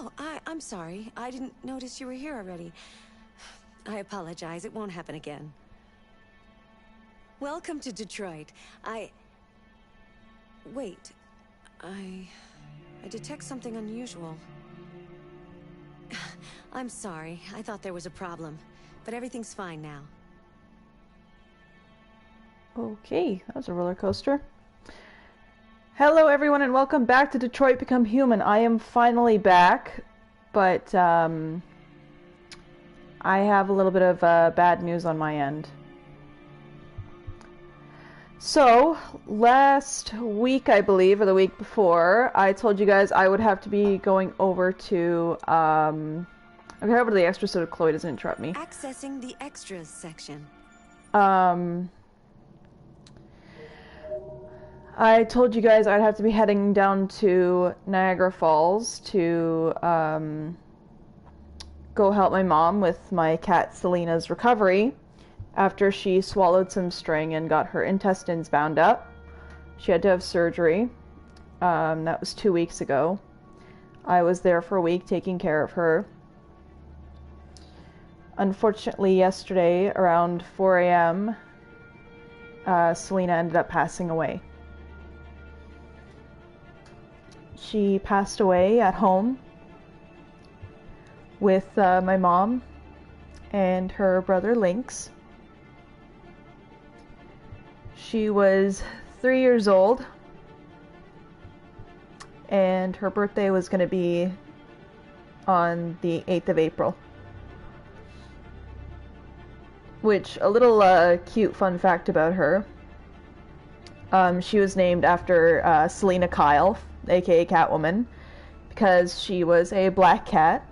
Oh, I'm sorry. I didn't notice you were here already. I apologize. It won't happen again. Welcome to Detroit. Wait. I detect something unusual. I'm sorry. I thought there was a problem. But everything's fine now. Okay, that was a roller coaster. Hello everyone and welcome back to Detroit Become Human. I am finally back, but I have a little bit of bad news on my end. So, last week I believe, or the week before, I told you guys I would have to be going over to, okay, over to the extras so Chloe doesn't interrupt me. Accessing the extras section. I told you guys I'd have to be heading down to Niagara Falls to go help my mom with my cat Selena's recovery after she swallowed some string and got her intestines bound up. She had to have surgery. That was 2 weeks ago. I was there for a week taking care of her. Unfortunately, yesterday around 4 a.m., Selena ended up passing away. She passed away at home with my mom and her brother Lynx. She was 3 years old, and her birthday was going to be on the 8th of April. Which, a little cute fun fact about her, she was named after Selena Kyle, aka Catwoman, because she was a black cat.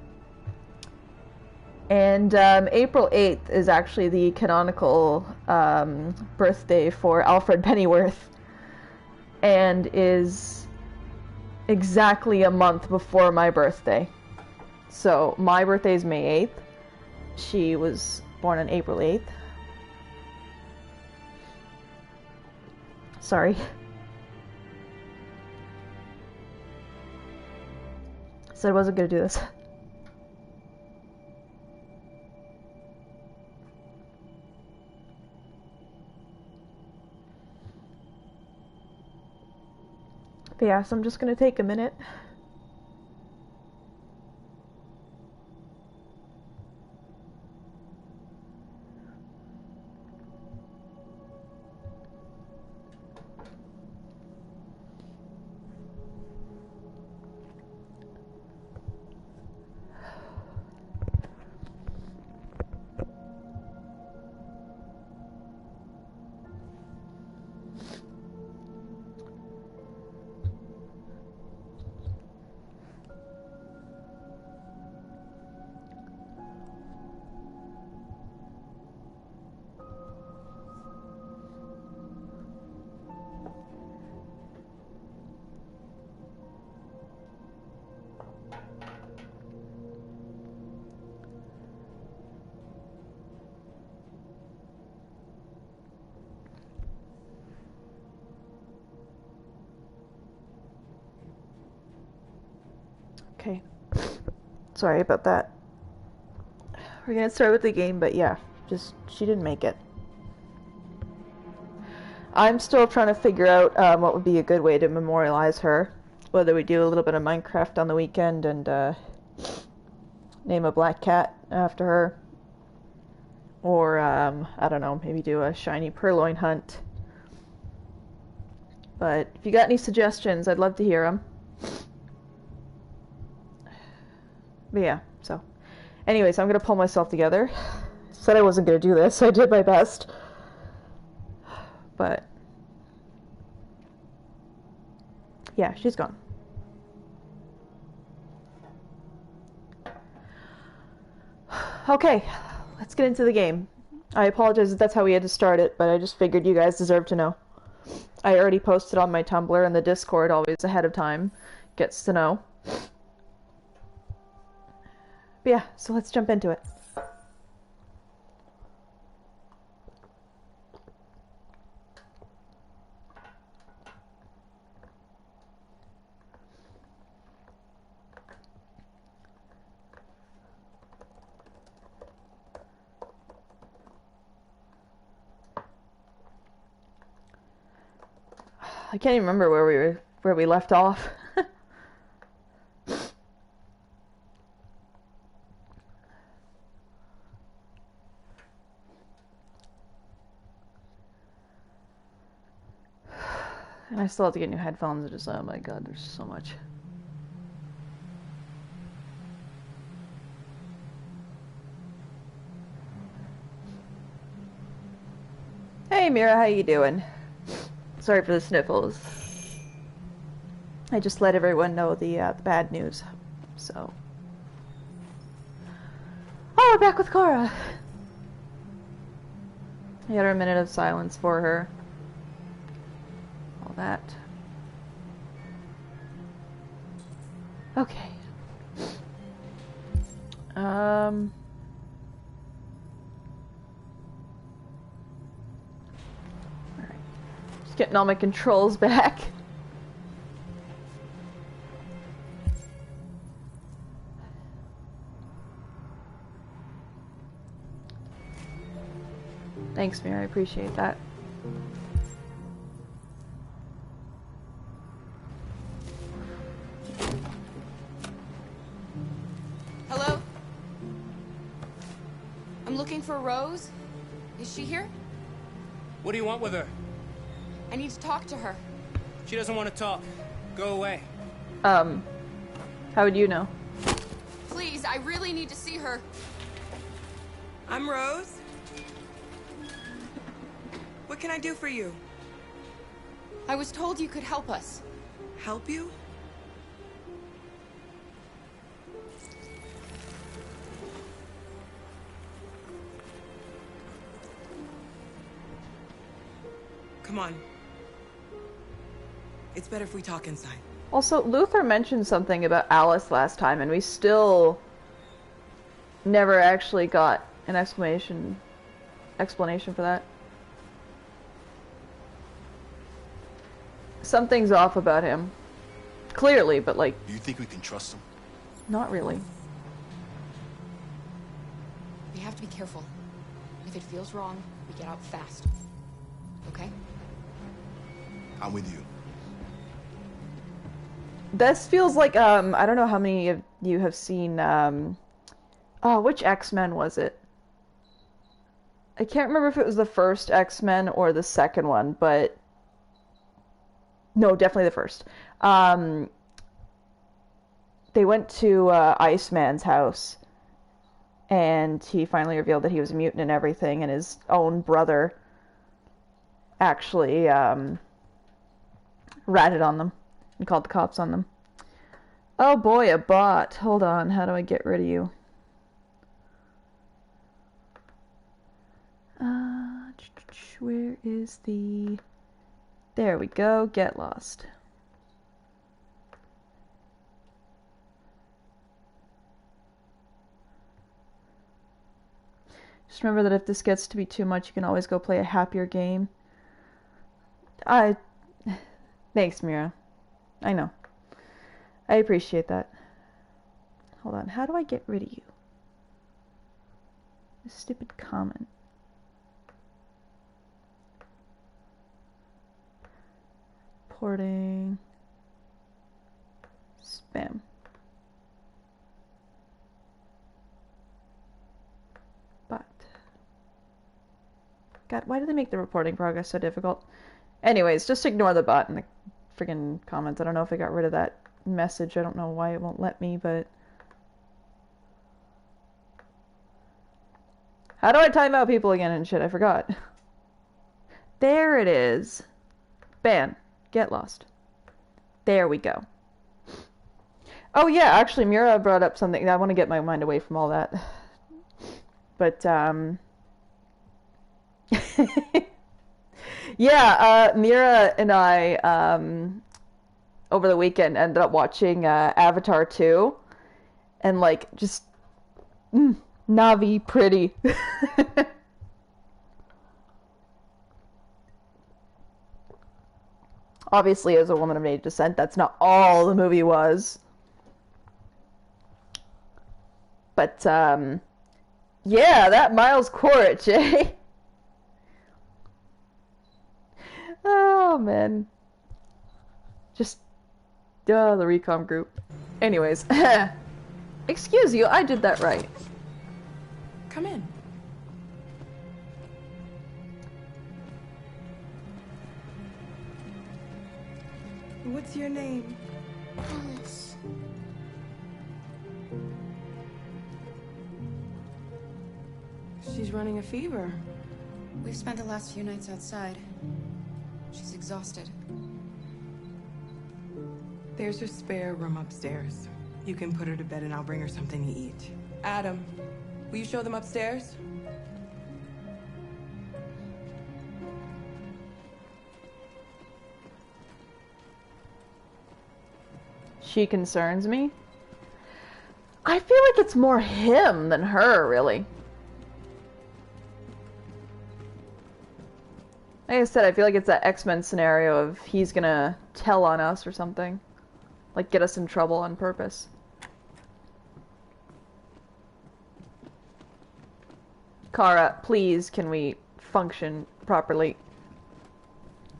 And April 8th is actually the canonical birthday for Alfred Pennyworth, and is exactly a month before my birthday. So my birthday is May 8th. She was born on April 8th. Sorry. Said I wasn't gonna do this. But yeah, so I'm just gonna take a minute. Okay. Sorry about that. We're gonna start with the game, but yeah, she didn't make it. I'm still trying to figure out what would be a good way to memorialize her. Whether we do a little bit of Minecraft on the weekend and name a black cat after her. Or, I don't know, maybe do a shiny purloin hunt. But if you got any suggestions, I'd love to hear them. But yeah, so. Anyways, I'm going to pull myself together. Said I wasn't going to do this. I did my best. But yeah, she's gone. Okay, let's get into the game. I apologize if that's how we had to start it, but I just figured you guys deserve to know. I already posted on my Tumblr, and the Discord always ahead of time gets to know. But yeah, so let's jump into it. I can't even remember where we left off. And I still have to get new headphones. Just, oh my god, there's so much. Hey Mira, how you doing? Sorry for the sniffles. I just let everyone know the bad news. So. Oh, we're back with Cora. I got her a minute of silence for her. All that. Okay. Alright. Just getting all my controls back. Thanks, Mira. I appreciate that. Hello? I'm looking for Rose. Is she here? What do you want with her? I need to talk to her. She doesn't want to talk. Go away. How would you know? Please, I really need to see her. I'm Rose. What can I do for you? I was told you could help us. Help you? Come on. It's better if we talk inside. Also, Luther mentioned something about Alice last time, and we still never actually got an explanation for that. Something's off about him. Clearly, but like... Do you think we can trust him? Not really. We have to be careful. If it feels wrong, we get out fast. Okay? I'm with you. This feels like, I don't know how many of you have seen, oh, which X-Men was it? I can't remember if it was the first X-Men or the second one, but... No, definitely the first. They went to Iceman's house, and he finally revealed that he was a mutant and everything, and his own brother actually ratted on them and called the cops on them. Oh boy, a bot. Hold on, how do I get rid of you? Where is the... There we go, get lost. Just remember that if this gets to be too much, you can always go play a happier game. Thanks, Mira. I know. I appreciate that. Hold on, how do I get rid of you? This stupid comment. Reporting. Spam. But. God, why do they make the reporting progress so difficult? Anyways, just ignore the bot and the friggin' comments. I don't know if I got rid of that message. I don't know why it won't let me, but... How do I time out people again and shit? I forgot. There it is. Ban. Get lost. There we go. Oh yeah, actually Mira brought up something. I want to get my mind away from all that. But, yeah, Mira and I, over the weekend ended up watching, Avatar 2. And, like, just... Navi pretty. Obviously, as a woman of native descent, that's not all the movie was. But, yeah, that Miles Quaritch, eh? Oh, man. Just, the recom group. Anyways. Excuse you, I did that right. Come in. What's your name? Alice. She's running a fever. We've spent the last few nights outside. She's exhausted. There's a spare room upstairs. You can put her to bed and I'll bring her something to eat. Adam, will you show them upstairs? She concerns me. I feel like it's more him than her, really. Like I said, I feel like it's that X-Men scenario of he's gonna tell on us or something. Like, get us in trouble on purpose. Kara, please, can we function properly?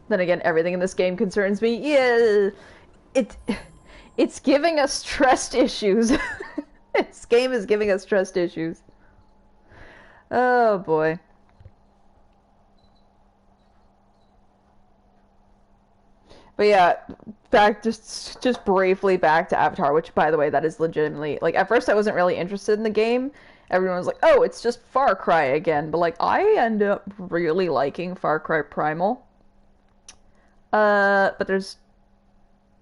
Then again, everything in this game concerns me. Yeah, it's giving us trust issues. This game is giving us trust issues. Oh boy. But yeah, back just briefly back to Avatar, which by the way, that is legitimately like at first I wasn't really interested in the game. Everyone was like, "Oh, it's just Far Cry again." But like I end up really liking Far Cry Primal. But there's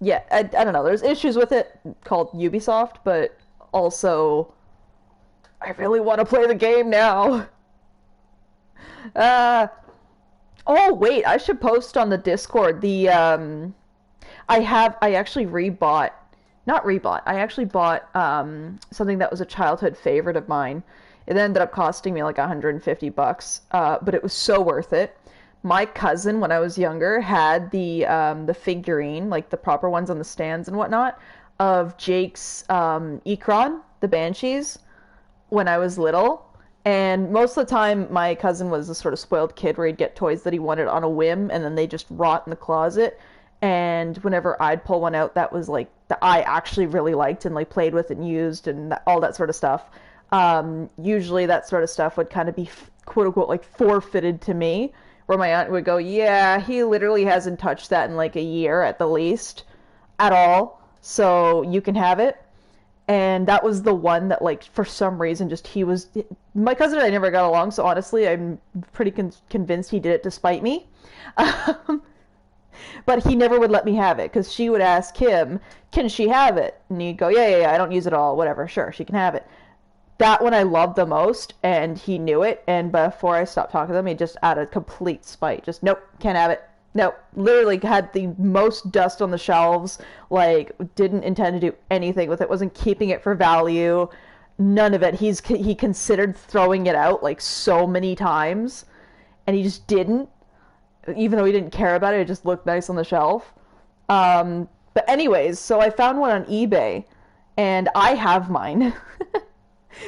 yeah, I don't know. There's issues with it called Ubisoft, but also I really want to play the game now. Oh wait, I should post on the Discord the I actually I actually bought something that was a childhood favorite of mine. It ended up costing me like $150, but it was so worth it. My cousin, when I was younger, had the figurine, like the proper ones on the stands and whatnot, of Jake's Ikron, the Banshees, when I was little. And most of the time, my cousin was a sort of spoiled kid where he'd get toys that he wanted on a whim, and then they just rot in the closet. And whenever I'd pull one out that was like that I actually really liked and like played with and used and all that sort of stuff, usually that sort of stuff would kind of be quote unquote like forfeited to me. Where my aunt would go, "Yeah, he literally hasn't touched that in like a year at the least, at all. So you can have it." And that was the one that, like, for some reason, just he was... My cousin and I never got along, so honestly, I'm pretty convinced he did it to spite me. But he never would let me have it, because she would ask him, "Can she have it?" And he'd go, yeah, I don't use it all, whatever, sure, she can have it. That one I loved the most, and he knew it, and before I stopped talking to him, he just out of complete spite, just, nope, can't have it. No, literally had the most dust on the shelves, like, didn't intend to do anything with it, wasn't keeping it for value, none of it. He considered throwing it out, like, so many times, and he just didn't, even though he didn't care about it, it just looked nice on the shelf. But anyways, so I found one on eBay, and I have mine.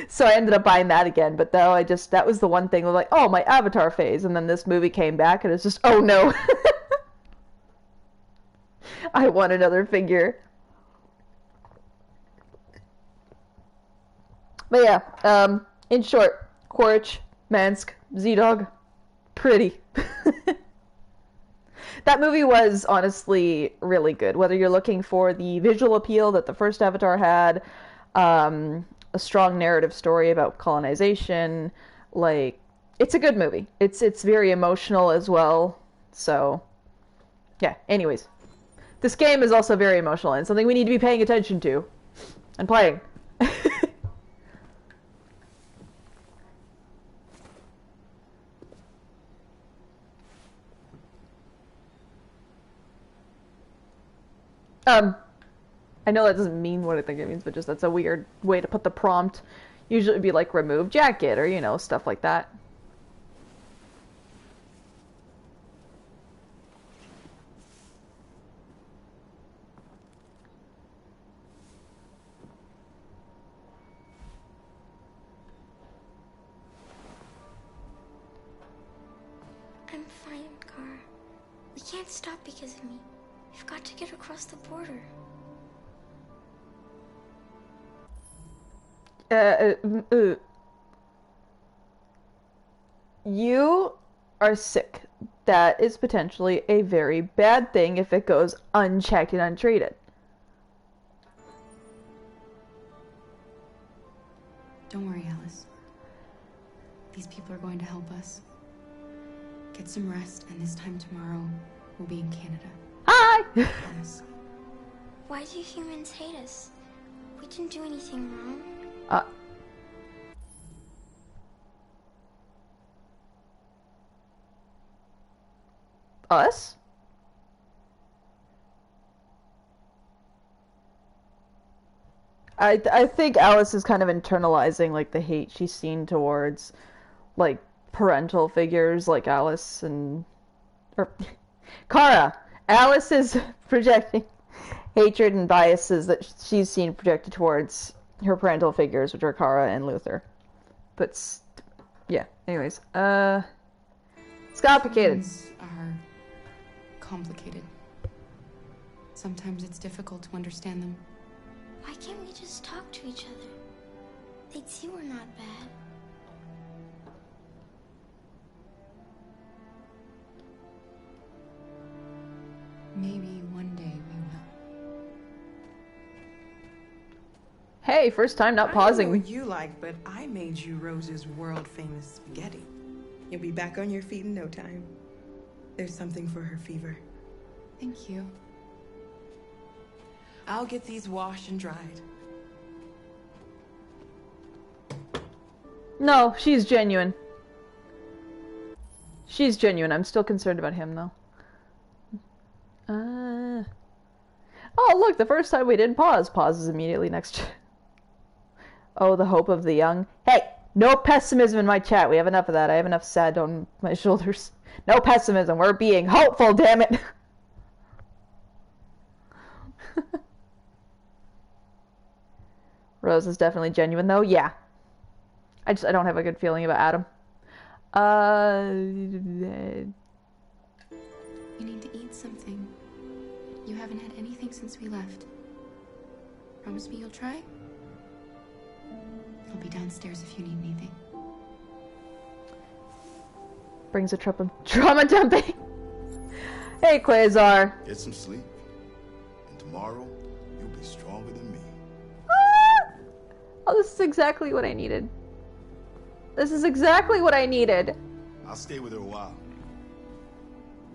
So I ended up buying that again, but though that was the one thing, like, oh, my Avatar phase, and then this movie came back, and it's just, oh no. I want another figure. But yeah, in short, Quaritch, Mansk, Z-Dog, pretty. That movie was honestly really good, whether you're looking for the visual appeal that the first Avatar had, a strong narrative story about colonization, like, it's a good movie. It's very emotional as well, so, yeah, anyways. This game is also very emotional and something we need to be paying attention to and playing. I know that doesn't mean what I think it means, but just that's a weird way to put the prompt. Usually it would be like remove jacket or, you know, stuff like that. I'm fine, Gar. We can't stop because of me. You've got to get across the border. You are sick. That is potentially a very bad thing if it goes unchecked and untreated. Don't worry, Alice. These people are going to help us. Get some rest, and this time tomorrow, we'll be in Canada. Hi! Promise. Why do humans hate us? We didn't do anything wrong. Us? I think Alice is kind of internalizing like the hate she's seen towards like parental figures like Alice and or Kara. Alice is projecting hatred and biases that she's seen projected towards her parental figures, which are Kara and Luther. But yeah, anyways, it's complicated. Humans are complicated. Sometimes it's difficult to understand them. Why can't we just talk to each other? They'd see we're not bad. Maybe one day we will. Hey, first time not I don't know pausing. what you like, but I made you Rose's world-famous spaghetti. You'll be back on your feet in no time. There's something for her fever. Thank you. I'll get these washed and dried. No, she's genuine. She's genuine. I'm still concerned about him, though. Oh, look, the first time we didn't pause. Pauses immediately next. Oh, the hope of the young. Hey, no pessimism in my chat. We have enough of that. I have enough sad on my shoulders. No pessimism. We're being hopeful, damn it. Rose is definitely genuine, though. Yeah. I don't have a good feeling about Adam. You need to eat something. You haven't had anything since we left. Promise me you'll try? I'll be downstairs if you need anything. Brings a trauma dumping. Hey, Quasar. Get some sleep. And tomorrow, you'll be stronger than me. Ah! Oh, this is exactly what I needed. This is exactly what I needed. I'll stay with her a while.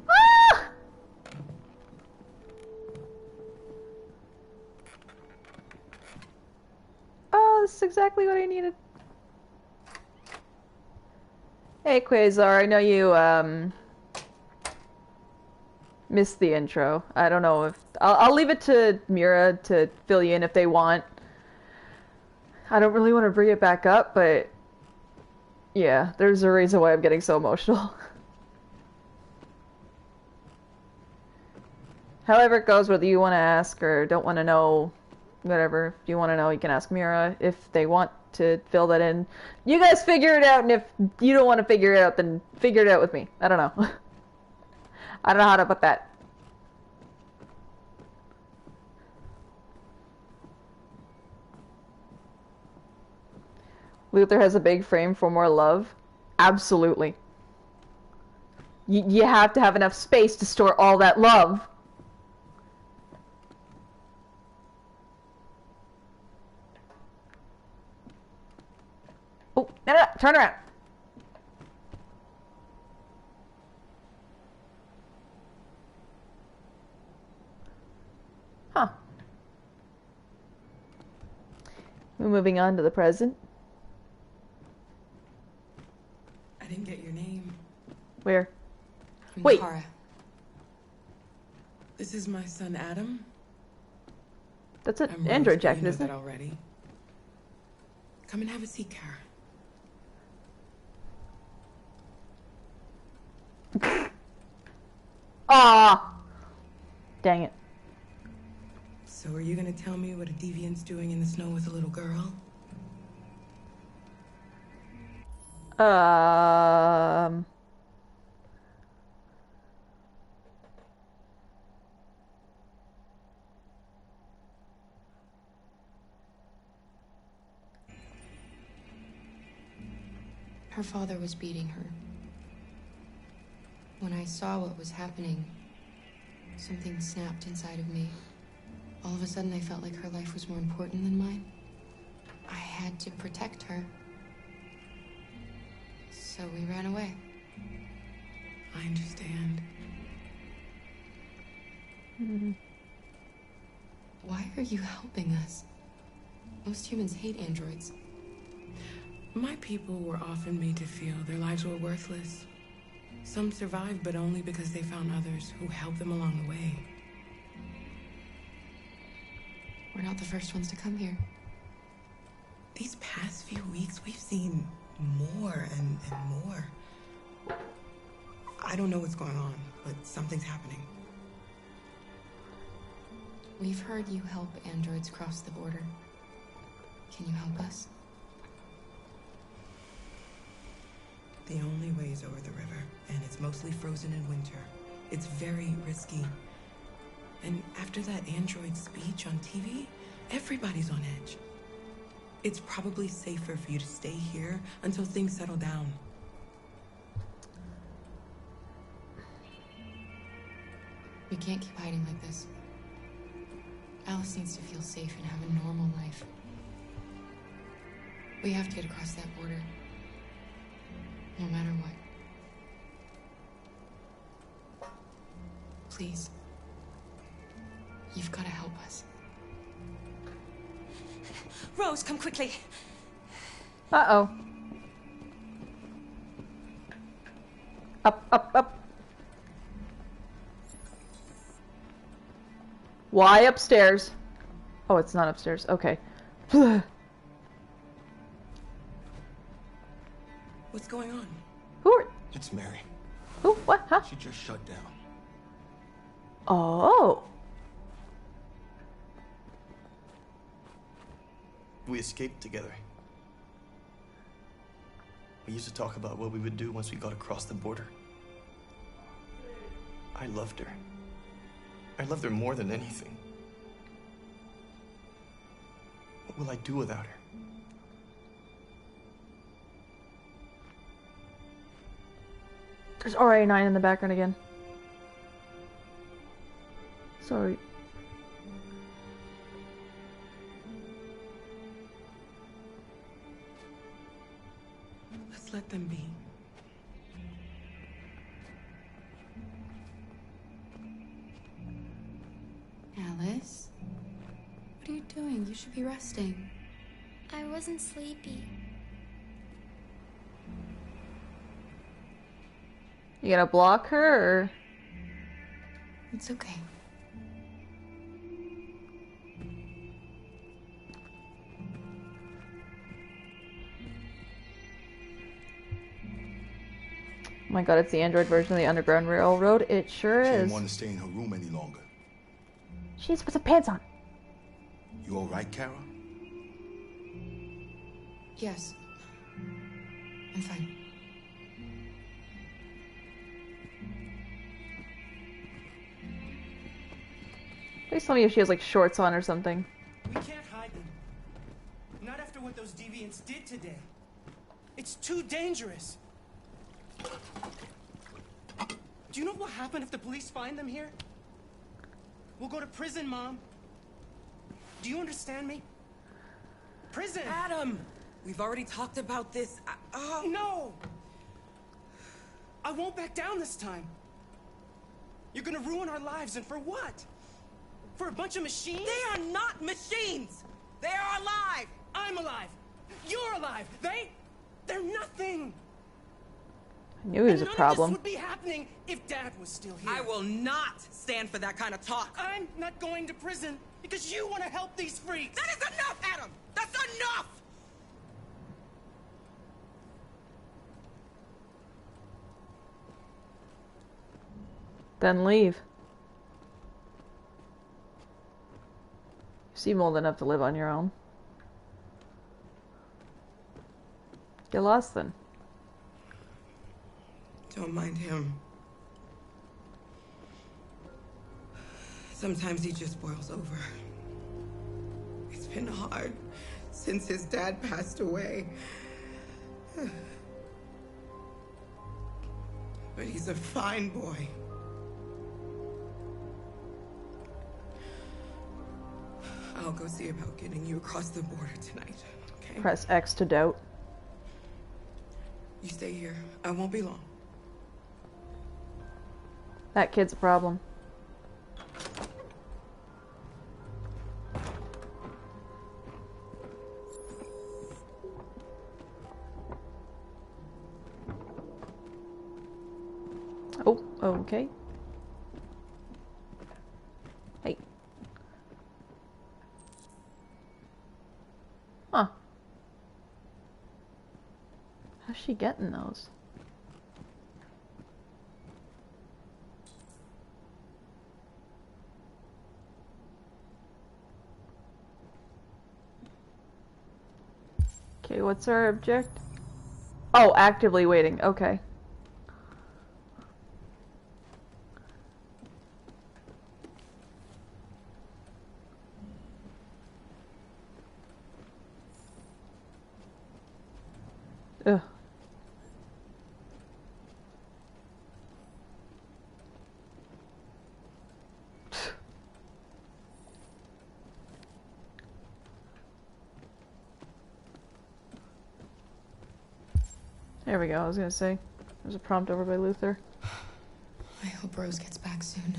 Ah! Oh, this is exactly what I needed. Hey, Quasar, I know you, missed the intro. I don't know if... I'll leave it to Mira to fill you in if they want. I don't really want to bring it back up, but... yeah, there's a reason why I'm getting so emotional. However it goes, whether you want to ask or don't want to know, whatever. If you want to know, you can ask Mira if they want to fill that in. You guys figure it out, and if you don't want to figure it out, then figure it out with me. I don't know. I don't know how to put that. Luther has a big frame for more love? Absolutely. You have to have enough space to store all that love. Oh, no, turn around. Huh. We're moving on to the present. I didn't get your name. Where? I'm Wait. Kara. This is my son, Adam. That's an I'm android Rose, but jacket, you know isn't that it? already. Come and have a seat, Kara. Ah! Dang it. So are you gonna tell me what a deviant's doing in the snow with a little girl? Her father was beating her. When I saw what was happening, something snapped inside of me. All of a sudden, I felt like her life was more important than mine. I had to protect her. So we ran away. I understand. Why are you helping us? Most humans hate androids. My people were often made to feel their lives were worthless. Some survived, but only because they found others who helped them along the way. We're not the first ones to come here. These past few weeks, we've seen more and more. I don't know what's going on, but something's happening. We've heard you help androids cross the border. Can you help us? The only way is over the river, and it's mostly frozen in winter. It's very risky. And after that android speech on TV, everybody's on edge. It's probably safer for you to stay here until things settle down. We can't keep hiding like this. Alice needs to feel safe and have a normal life. We have to get across that border. No matter what. Please. You've got to help us. Rose, come quickly. Uh-oh. Up, up, up. Why upstairs? Oh, it's not upstairs. Okay. What's going on? Who are... It's Mary. Who? What? Huh? She just shut down. Oh. We escaped together. We used to talk about what we would do once we got across the border. I loved her. I loved her more than anything. What will I do without her? There's RA9 in the background again. Sorry. Let's let them be. Alice? What are you doing? You should be resting. I wasn't sleepy. You gonna block her, or? It's okay. Oh my god, it's the Android version of the Underground Railroad. It sure She is. didn't want to stay in her room any longer. She needs to put some pants on. You all right, Kara? Yes. I'm fine. Please tell me if she has like shorts on or something. We can't hide them. Not after what those deviants did today. It's too dangerous. Do you know what will happen if the police find them here? We'll go to prison, Mom. Do you understand me? Prison! Adam! We've already talked about this. No! I won't back down this time. You're gonna ruin our lives, and for what? For a bunch of machines? They are not machines! They are alive! I'm alive! You're alive! They're nothing! I knew he was a None problem. of this would be happening if Dad was still here. I will not stand for that kind of talk. I'm not going to prison because you want to help these freaks. That is enough, Adam! That's enough! Then leave. You seem old enough to live on your own. Get lost then. Don't mind him. Sometimes he just boils over. It's been hard since his dad passed away. but he's a fine boy. I'll go see about getting you across the border tonight, okay? Press X to doubt. You stay here. I won't be long. That kid's a problem. Oh, okay. Hey. Huh. How's she getting those? Okay, what's our object? Oh, actively waiting. Okay. Ugh. There we go, I was gonna say. There's a prompt over by Luther. I hope Rose gets back soon.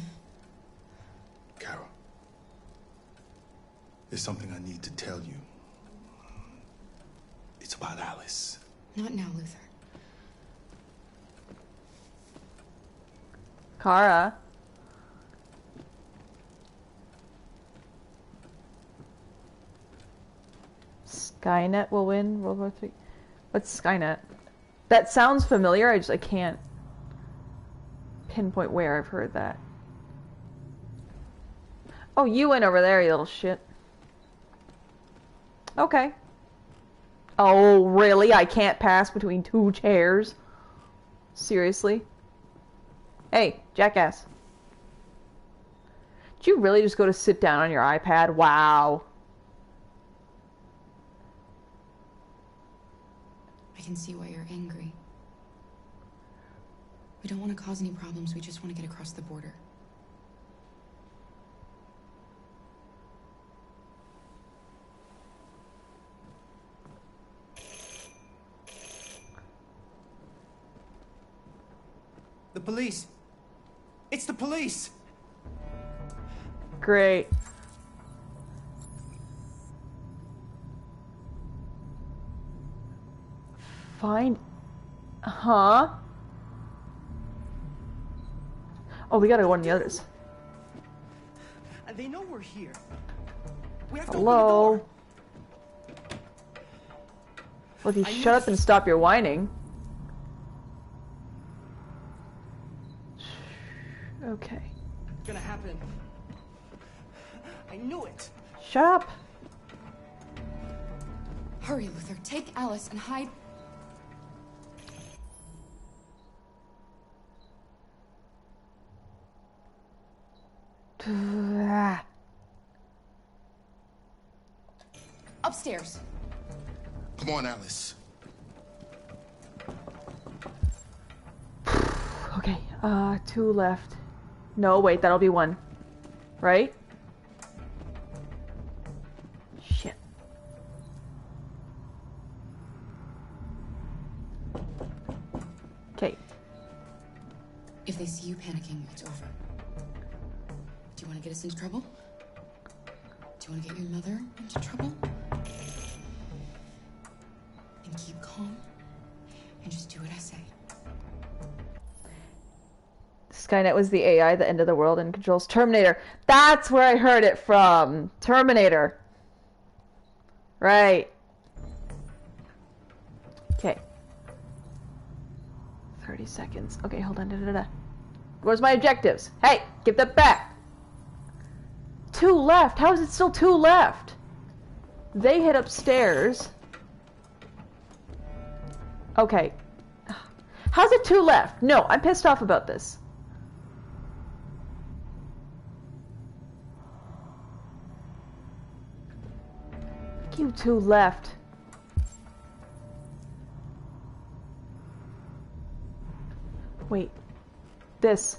Carol, there's something I need to tell you. It's about Alice. Not now, Luther. Kara. Skynet will win World War III. What's Skynet? That sounds familiar, I can't pinpoint where I've heard that. Oh, you went over there, you little shit. Okay. Oh, really? I can't pass between two chairs? Seriously? Hey, jackass. Did you really just go to sit down on your iPad? Wow. I can see why you're angry. We don't want to cause any problems, we just want to get across the border. The police! It's the police! Great. Find... Huh? Oh, we gotta go on the others. And they know we're here. We have to Hello? open Well, if you I shut up knew- and stop your whining. Okay. the door. It's gonna happen. I knew it. Shut up! Hurry, Luther. Take Alice and hide. Upstairs. Come on, Alice. Okay, 2 left. No, wait, that'll be 1. Right? Shit. Okay. If they see you panicking, it's over. Do you want to get us into trouble? Do you want to get your mother into trouble? And keep calm and just do what I say. Skynet was the AI that ended the world and controls Terminator. That's where I heard it from. Terminator. Right. Okay. 30 seconds. Okay, hold on. Where's my objectives? Hey, give that back. 2 left. How is it still 2 left? They hit upstairs. Okay. How's it 2 left? No, I'm pissed off about this. You 2 left. Wait, This.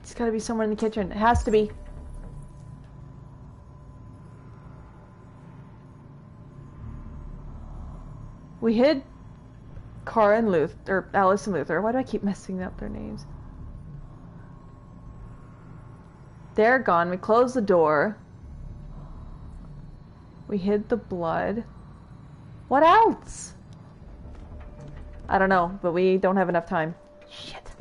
It's gotta be somewhere in the kitchen. It has to be. We hid Cara and Luther, or Alice and Luther. Why do I keep messing up their names? They're gone. We closed the door. We hid the blood. What else? I don't know, but we don't have enough time. Shit.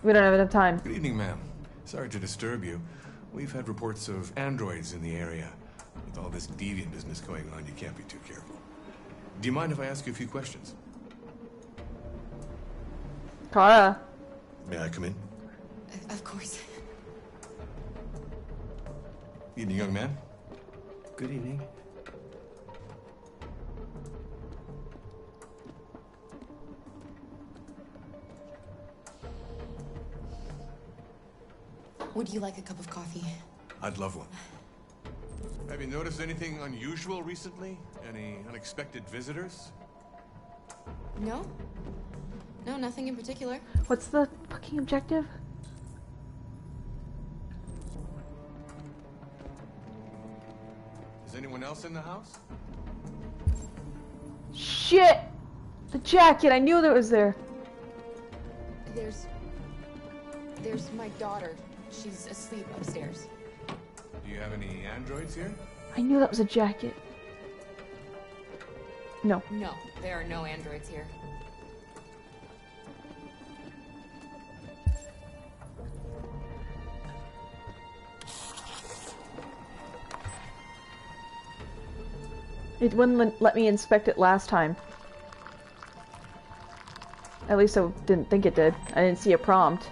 We don't have enough time. Good evening, ma'am. Sorry to disturb you. We've had reports of androids in the area. With all this deviant business going on, you can't be too careful. Do you mind if I ask you a few questions? Cara. May I come in? Of course. Evening, young man. Good evening. Would you like a cup of coffee? I'd love one. Have you noticed anything unusual recently? Any unexpected visitors? No. No, nothing in particular. What's the fucking objective? Is anyone else in the house? Shit! The jacket! I knew that was there. There's my daughter. She's asleep upstairs. Do you have any androids here? I knew that was a jacket. No. No, there are no androids here. It wouldn't let me inspect it last time. At least I didn't think it did. I didn't see a prompt.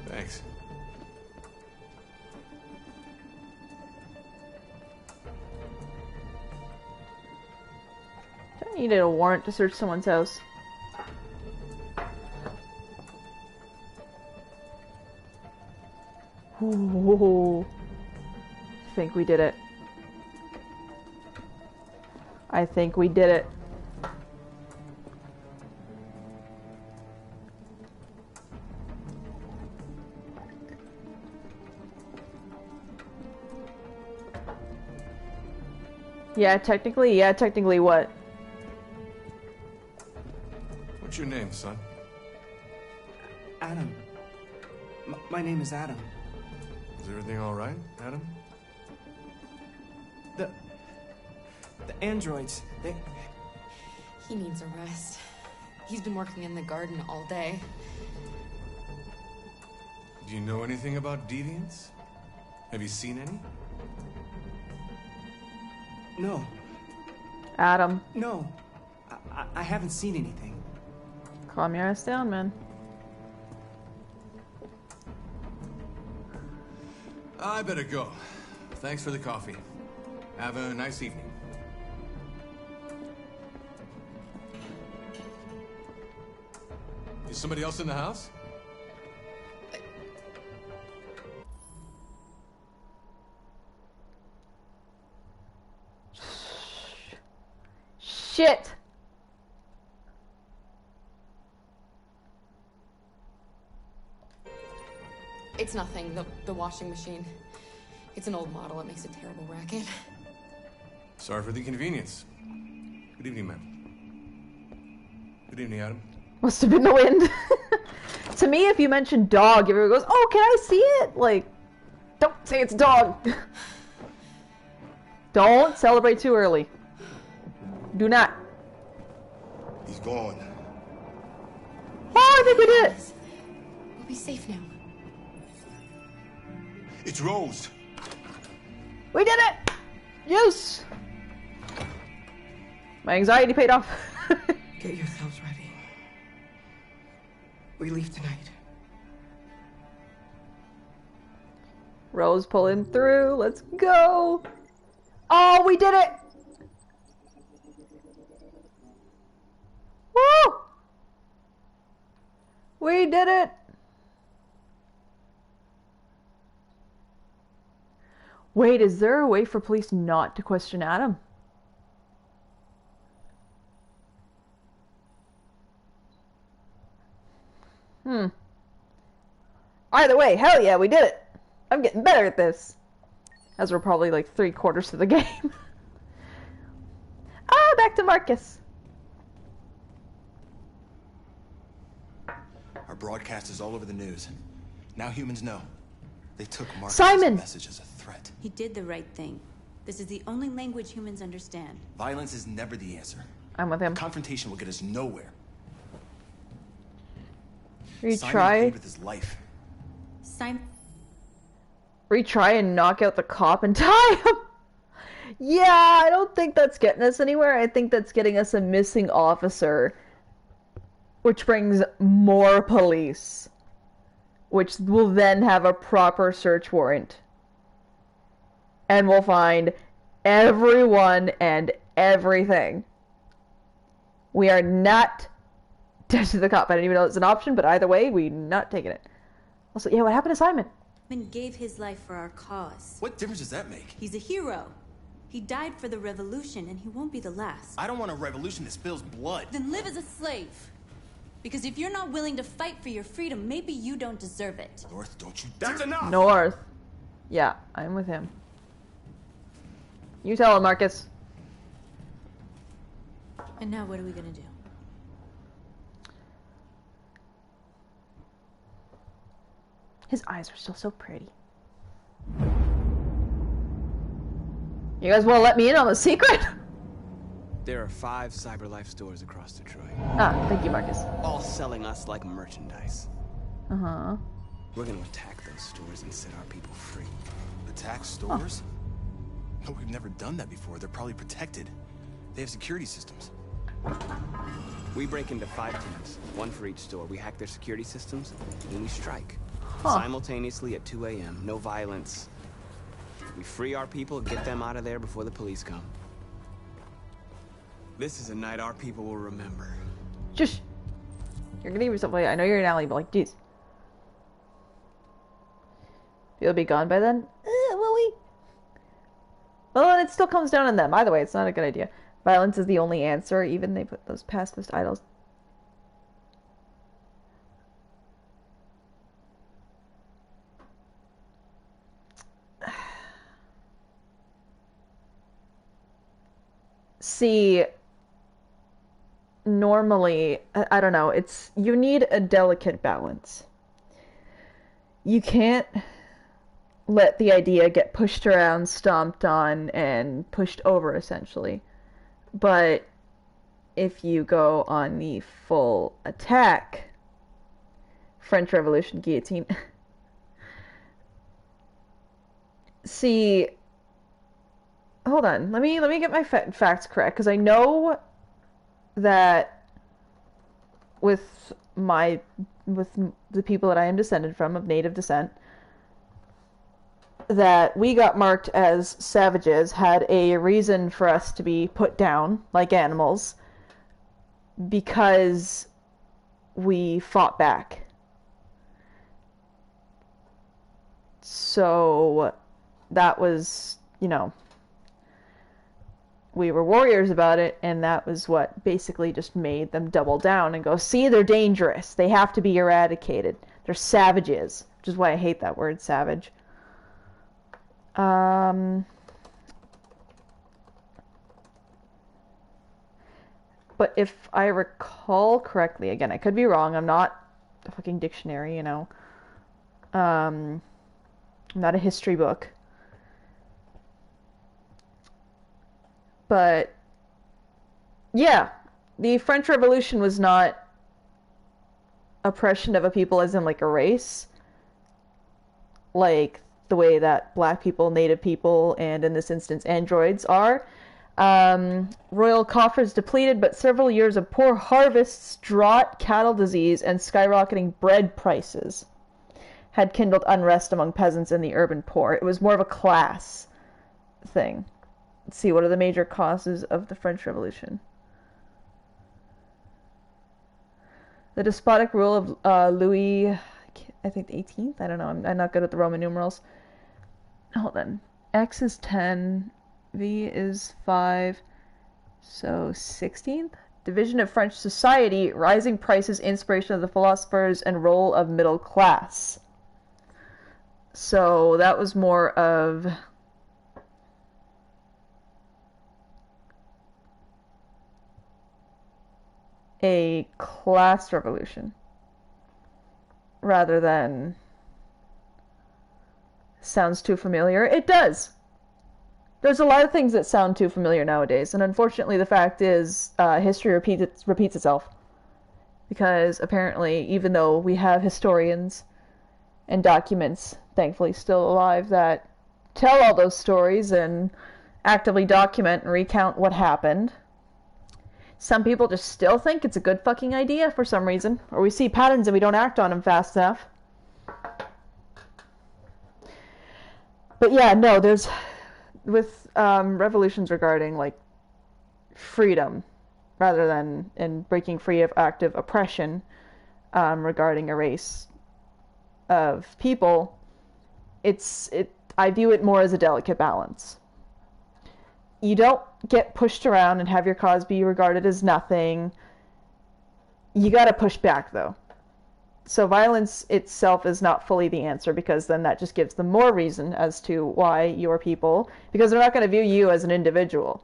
Thanks. I needed a warrant to search someone's house. Ooh. I think we did it. I think we did it. Yeah, technically what? What's your name, son? Adam. My name is Adam. Is everything all right, Adam? The androids, they... He needs a rest. He's been working in the garden all day. Do you know anything about deviants? Have you seen any? No. Adam. No. I haven't seen anything. Calm your ass down, man. I better go. Thanks for the coffee. Have a nice evening. Is somebody else in the house? Shit! It's nothing, the washing machine. It's an old model, it makes a terrible racket. Sorry for the inconvenience. Good evening, ma'am. Good evening, Adam. Must have been the wind. To me, if you mention dog, everyone goes, "Oh, can I see it?" Like, don't say it's a dog. Don't celebrate too early. Do not. He's gone. Oh, I think we did it. We'll be safe now. It's Rose. We did it. Yes. My anxiety paid off. Get yourselves ready. We leave tonight. Rose pulling through. Let's go. Oh, we did it. Woo! We did it. Wait, is there a way for police not to question Adam? Either way, hell yeah, we did it. I'm getting better at this. As we're probably like 3/4 of the game. Back to Marcus. Our broadcast is all over the news. Now humans know. They took Marcus' Simon! message as a threat. He did the right thing. This is the only language humans understand. Violence is never the answer. I'm with him. Confrontation will get us nowhere. Retry. Simon with his life. Retry and knock out the cop and tie him. Yeah, I don't think that's getting us anywhere. I think that's getting us a missing officer, which brings more police, which will then have a proper search warrant. And we'll find everyone and everything. We are not dead to the cop. I didn't even know it's an option, but either way, we're not taking it. Also, yeah, what happened to Simon? Simon gave his life for our cause. What difference does that make? He's a hero. He died for the revolution, and he won't be the last. I don't want a revolution that spills blood. Then live as a slave. Because if you're not willing to fight for your freedom, maybe you don't deserve it. North, don't you dare— That's enough! North. Yeah, I'm with him. You tell him, Marcus. And now what are we gonna do? His eyes are still so pretty. You guys want to let me in on the secret? There are 5 CyberLife stores across Detroit. Thank you, Marcus. All selling us like merchandise. Uh-huh. We're gonna attack those stores and set our people free. Attack stores? No, we've never done that before. They're probably protected. They have security systems. We break into 5 teams, 1 for each store. We hack their security systems, and we strike. Huh. Simultaneously at 2 a.m. No violence. We free our people, get them out of there before the police come. This is a night our people will remember. Just... You're gonna give yourself away. I know you're an ally, but like, jeez. You'll be gone by then? Will we? Well, then it still comes down on them. Either way, it's not a good idea. Violence is the only answer. Even they put those pacifist idols. See, normally, I don't know, you need a delicate balance. You can't let the idea get pushed around, stomped on, and pushed over, essentially. But if you go on the full attack, French Revolution guillotine. See, hold on. Let me get my facts correct, because I know that with the people that I am descended from, of native descent, that we got marked as savages, had a reason for us to be put down like animals, because we fought back. So that was, you know, we were warriors about it, and that was what basically just made them double down and go, see, they're dangerous. They have to be eradicated. They're savages, which is why I hate that word, savage. But if I recall correctly, again, I could be wrong. I'm not a fucking dictionary, you know. I'm not a history book. But, yeah, the French Revolution was not oppression of a people as in, like, a race. Like the way that black people, native people, and in this instance, androids are. Royal coffers depleted, but several years of poor harvests, drought, cattle disease, and skyrocketing bread prices had kindled unrest among peasants and the urban poor. It was more of a class thing. Let's see, what are the major causes of the French Revolution? The despotic rule of Louis, I think the 18th? I don't know. I'm not good at the Roman numerals. Hold on. X is 10. V is 5. So 16th? Division of French society, rising prices, inspiration of the philosophers, and role of middle class. So that was more of a class revolution rather than sounds too familiar. It does. There's a lot of things that sound too familiar nowadays, and unfortunately the fact is history repeats itself. Because apparently, even though we have historians and documents, thankfully still alive, that tell all those stories and actively document and recount what happened, some people just still think it's a good fucking idea for some reason, or we see patterns and we don't act on them fast enough. But yeah, no, there's, with revolutions regarding, like, freedom, rather than in breaking free of active oppression, regarding a race of people, I view it more as a delicate balance. You don't get pushed around and have your cause be regarded as nothing. You gotta push back, though. So violence itself is not fully the answer, because then that just gives them more reason as to why your people, because they're not going to view you as an individual.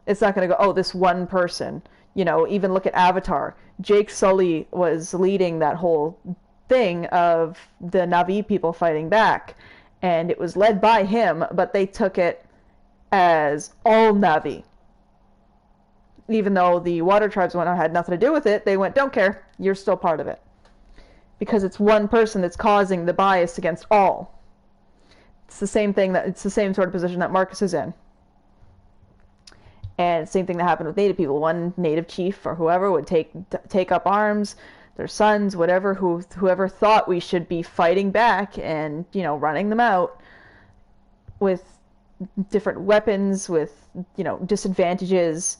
It's not going to go, oh, this one person. You know, even look at Avatar. Jake Sully was leading that whole thing of the Na'vi people fighting back, and it was led by him, but they took it as all Na'vi. Even though the water tribes went on, had nothing to do with it, they went, don't care, you're still part of it. Because it's one person that's causing the bias against all. It's the same thing, it's the same sort of position that Marcus is in. And same thing that happened with Native people. One Native chief or whoever would take up arms, their sons, whatever, whoever thought we should be fighting back and, you know, running them out with different weapons, with, you know, disadvantages.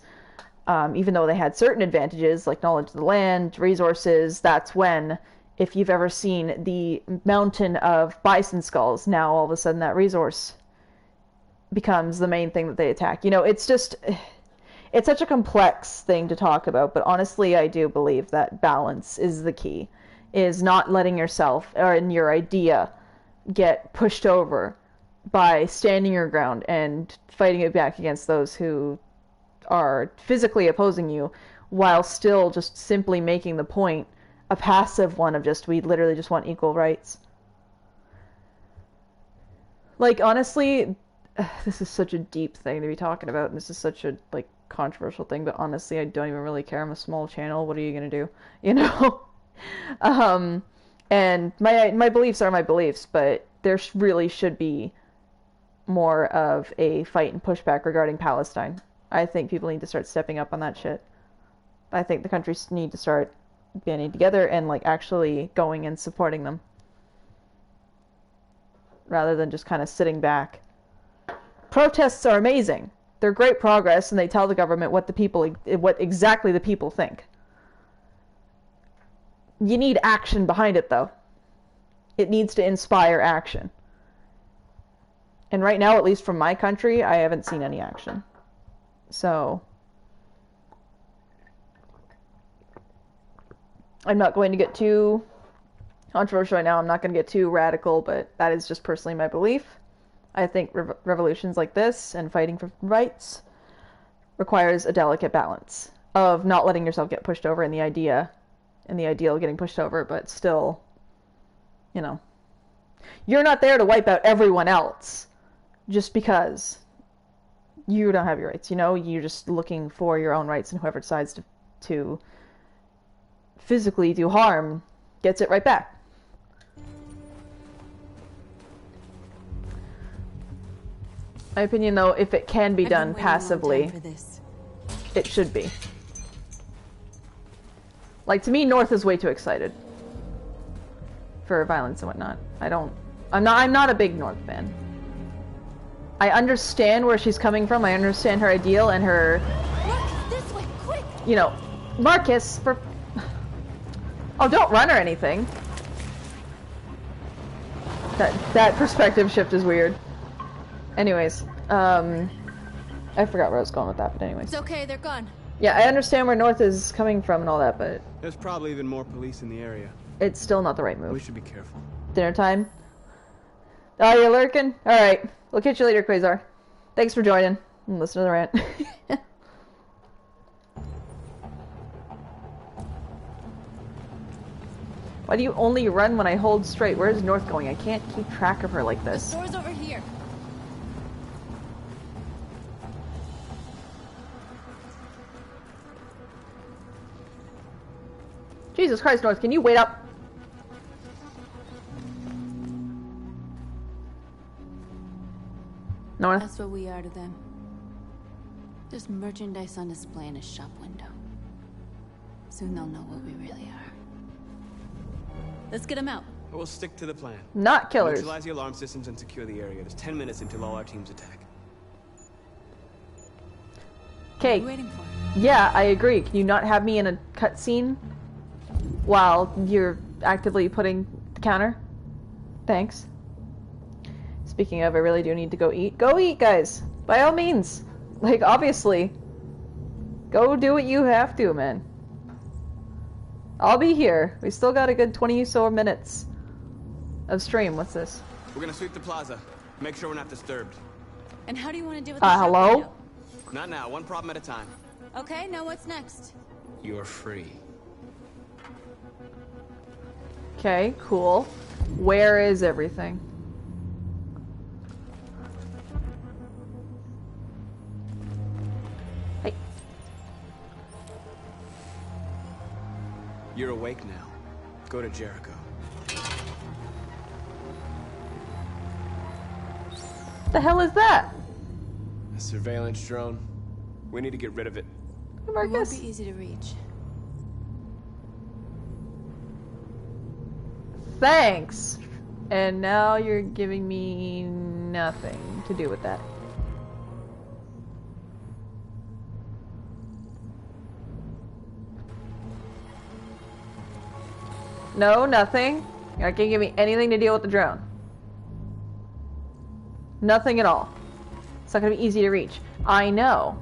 Even though they had certain advantages, like knowledge of the land, resources, that's when, if you've ever seen the mountain of bison skulls, now all of a sudden that resource becomes the main thing that they attack. You know, it's just, it's such a complex thing to talk about, but honestly, I do believe that balance is the key, is not letting yourself or in your idea get pushed over by standing your ground and fighting it back against those who are physically opposing you, while still just simply making the point a passive one of just, we literally just want equal rights. Like, honestly, this is such a deep thing to be talking about, and this is such a, like, controversial thing, but honestly, I don't even really care. I'm a small channel. What are you gonna do? You know? And my beliefs are my beliefs, but there really should be more of a fight and pushback regarding Palestine. I think people need to start stepping up on that shit. I think the countries need to start banding together and, like, actually going and supporting them, rather than just kind of sitting back. Protests are amazing. They're great progress, and they tell the government what exactly the people think. You need action behind it, though. It needs to inspire action. And right now, at least from my country, I haven't seen any action. So I'm not going to get too controversial right now. I'm not going to get too radical, but that is just personally my belief. I think revolutions like this and fighting for rights requires a delicate balance of not letting yourself get pushed over in the ideal getting pushed over, but still, you know, you're not there to wipe out everyone else just because you don't have your rights. You know, you're just looking for your own rights, and whoever decides to physically do harm gets it right back. My opinion, though, if it can be I've been done waiting a long passively, time for this. it should be. Like, to me, North is way too excited for violence and whatnot. I'm not a big North fan. I understand where she's coming from. I understand her ideal and her... Marcus, this way, quick! You know, Marcus, for... Oh, don't run or anything. That perspective shift is weird. Anyways, I forgot where I was going with that, but anyways. It's okay, they're gone. Yeah, I understand where North is coming from and all that, but... There's probably even more police in the area. It's still not the right move. We should be careful. Dinner time? Oh, you're lurking? Alright. We'll catch you later, Quasar. Thanks for joining and listen to the rant. Why do you only run when I hold straight? Where's North going? I can't keep track of her like The this. store's over here. Jesus Christ, North, can you wait up? North? That's what we are to them. Just merchandise on display in a shop window. Soon they'll know what we really are. Let's get them out. We'll stick to the plan. Not killers. Neutralize the alarm systems and secure the area. There's 10 minutes until all our teams attack. Okay. Waiting for? Yeah, I agree. Can you not have me in a cutscene while you're actively putting the counter? Thanks. Speaking of, I really do need to go eat. Go eat, guys! By all means! Like, obviously. Go do what you have to, man. I'll be here. We still got a good 20 or so minutes of stream. What's this? We're gonna sweep the plaza. Make sure we're not disturbed. And how do you want to deal with the shop hello? window? Not now. One problem at a time. Okay, now what's next? You're free. Okay, cool. Where is everything? Hey. You're awake now. Go to Jericho. What the hell is that? A surveillance drone. We need to get rid of it. It won't Marcus? be easy to reach. Thanks! And now you're giving me nothing to do with that. No, nothing. You're not gonna give me anything to deal with the drone. Nothing at all. It's not gonna be easy to reach. I know.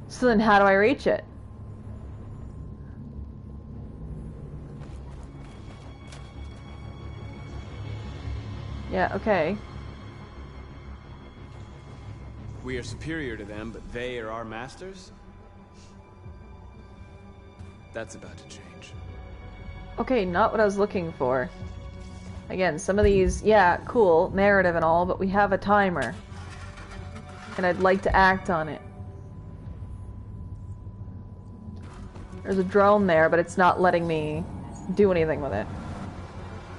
So then how do I reach it? Yeah, okay. We are superior to them, but they are our masters? That's about to change. Okay, not what I was looking for. Again, some of these, yeah, cool, narrative and all, but we have a timer. And I'd like to act on it. There's a drone there, but it's not letting me do anything with it.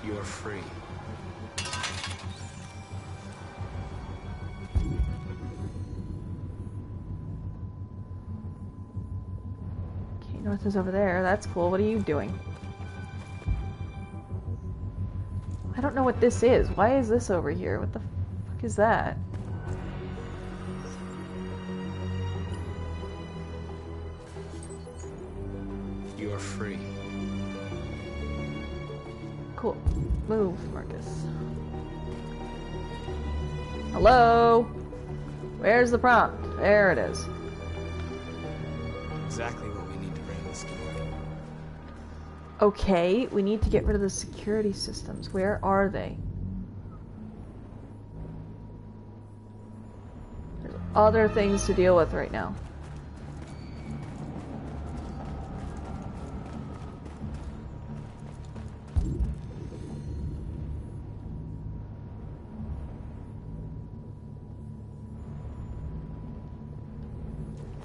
You're free. Okay, North is over there. That's cool. What are you doing? I don't know what this is. Why is this over here? What the fuck is that? You're free. Cool. Move, Marcus. Hello? Where's the prompt? There it is. Exactly what we need to bring this game. Okay, we need to get rid of the security systems. Where are they? There's other things to deal with right now.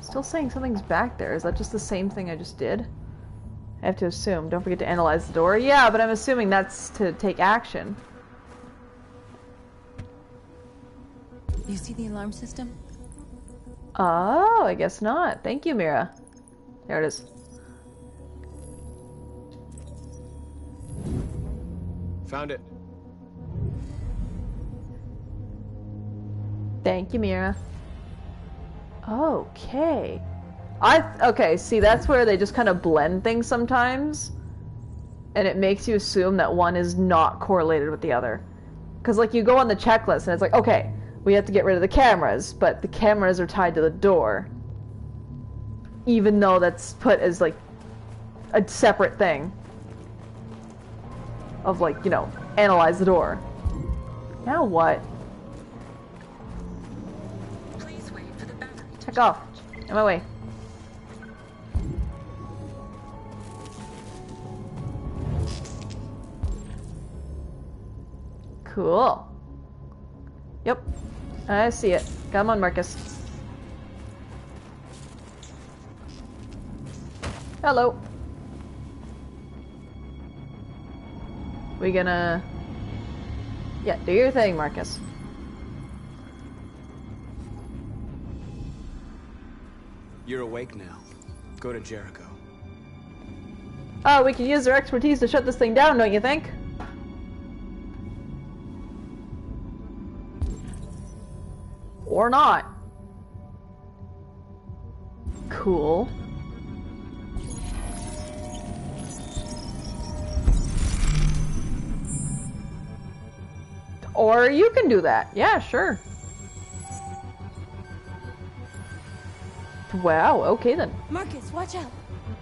Still saying something's back there. Is that just the same thing I just did? I have to assume. Don't forget to analyze the door. Yeah, but I'm assuming that's to take action. You see the alarm system? Oh, I guess not. Thank you, Mira. There it is. Found it. Thank you, Mira. Okay. Okay, see, that's where they just kind of blend things sometimes. And it makes you assume that one is not correlated with the other. Because, like, you go on the checklist and it's like, okay, we have to get rid of the cameras, but the cameras are tied to the door. Even though that's put as, like, a separate thing. Of, like, you know, analyze the door. Now what? Please wait for the battery. Heck off. On my way. Cool. Yep. I see it. Come on, Marcus. Hello. We gonna... Yeah, do your thing, Marcus. You're awake now. Go to Jericho. Oh, we can use their expertise to shut this thing down, don't you think? Or not. Cool. Or you can do that. Yeah, sure. Wow, okay then. Marcus, watch out.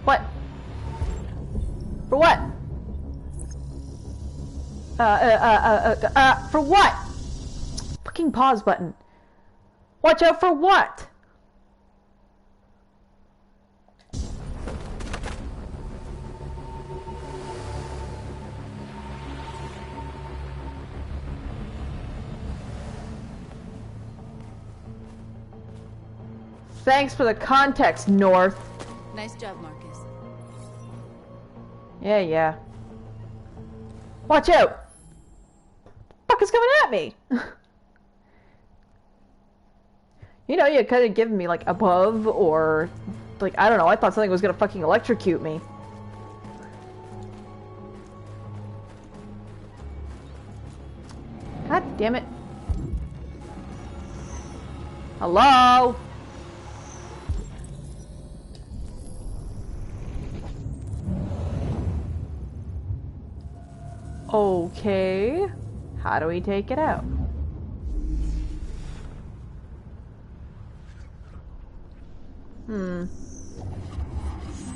What? For what? For what? Fucking pause button. Watch out for what? Thanks for the context, North. Nice job, Marcus. Yeah. Watch out! Fuck is coming at me? You know, you could have given me, like, above, or, like, I don't know, I thought something was gonna fucking electrocute me. God damn it. Hello? Okay. How do we take it out?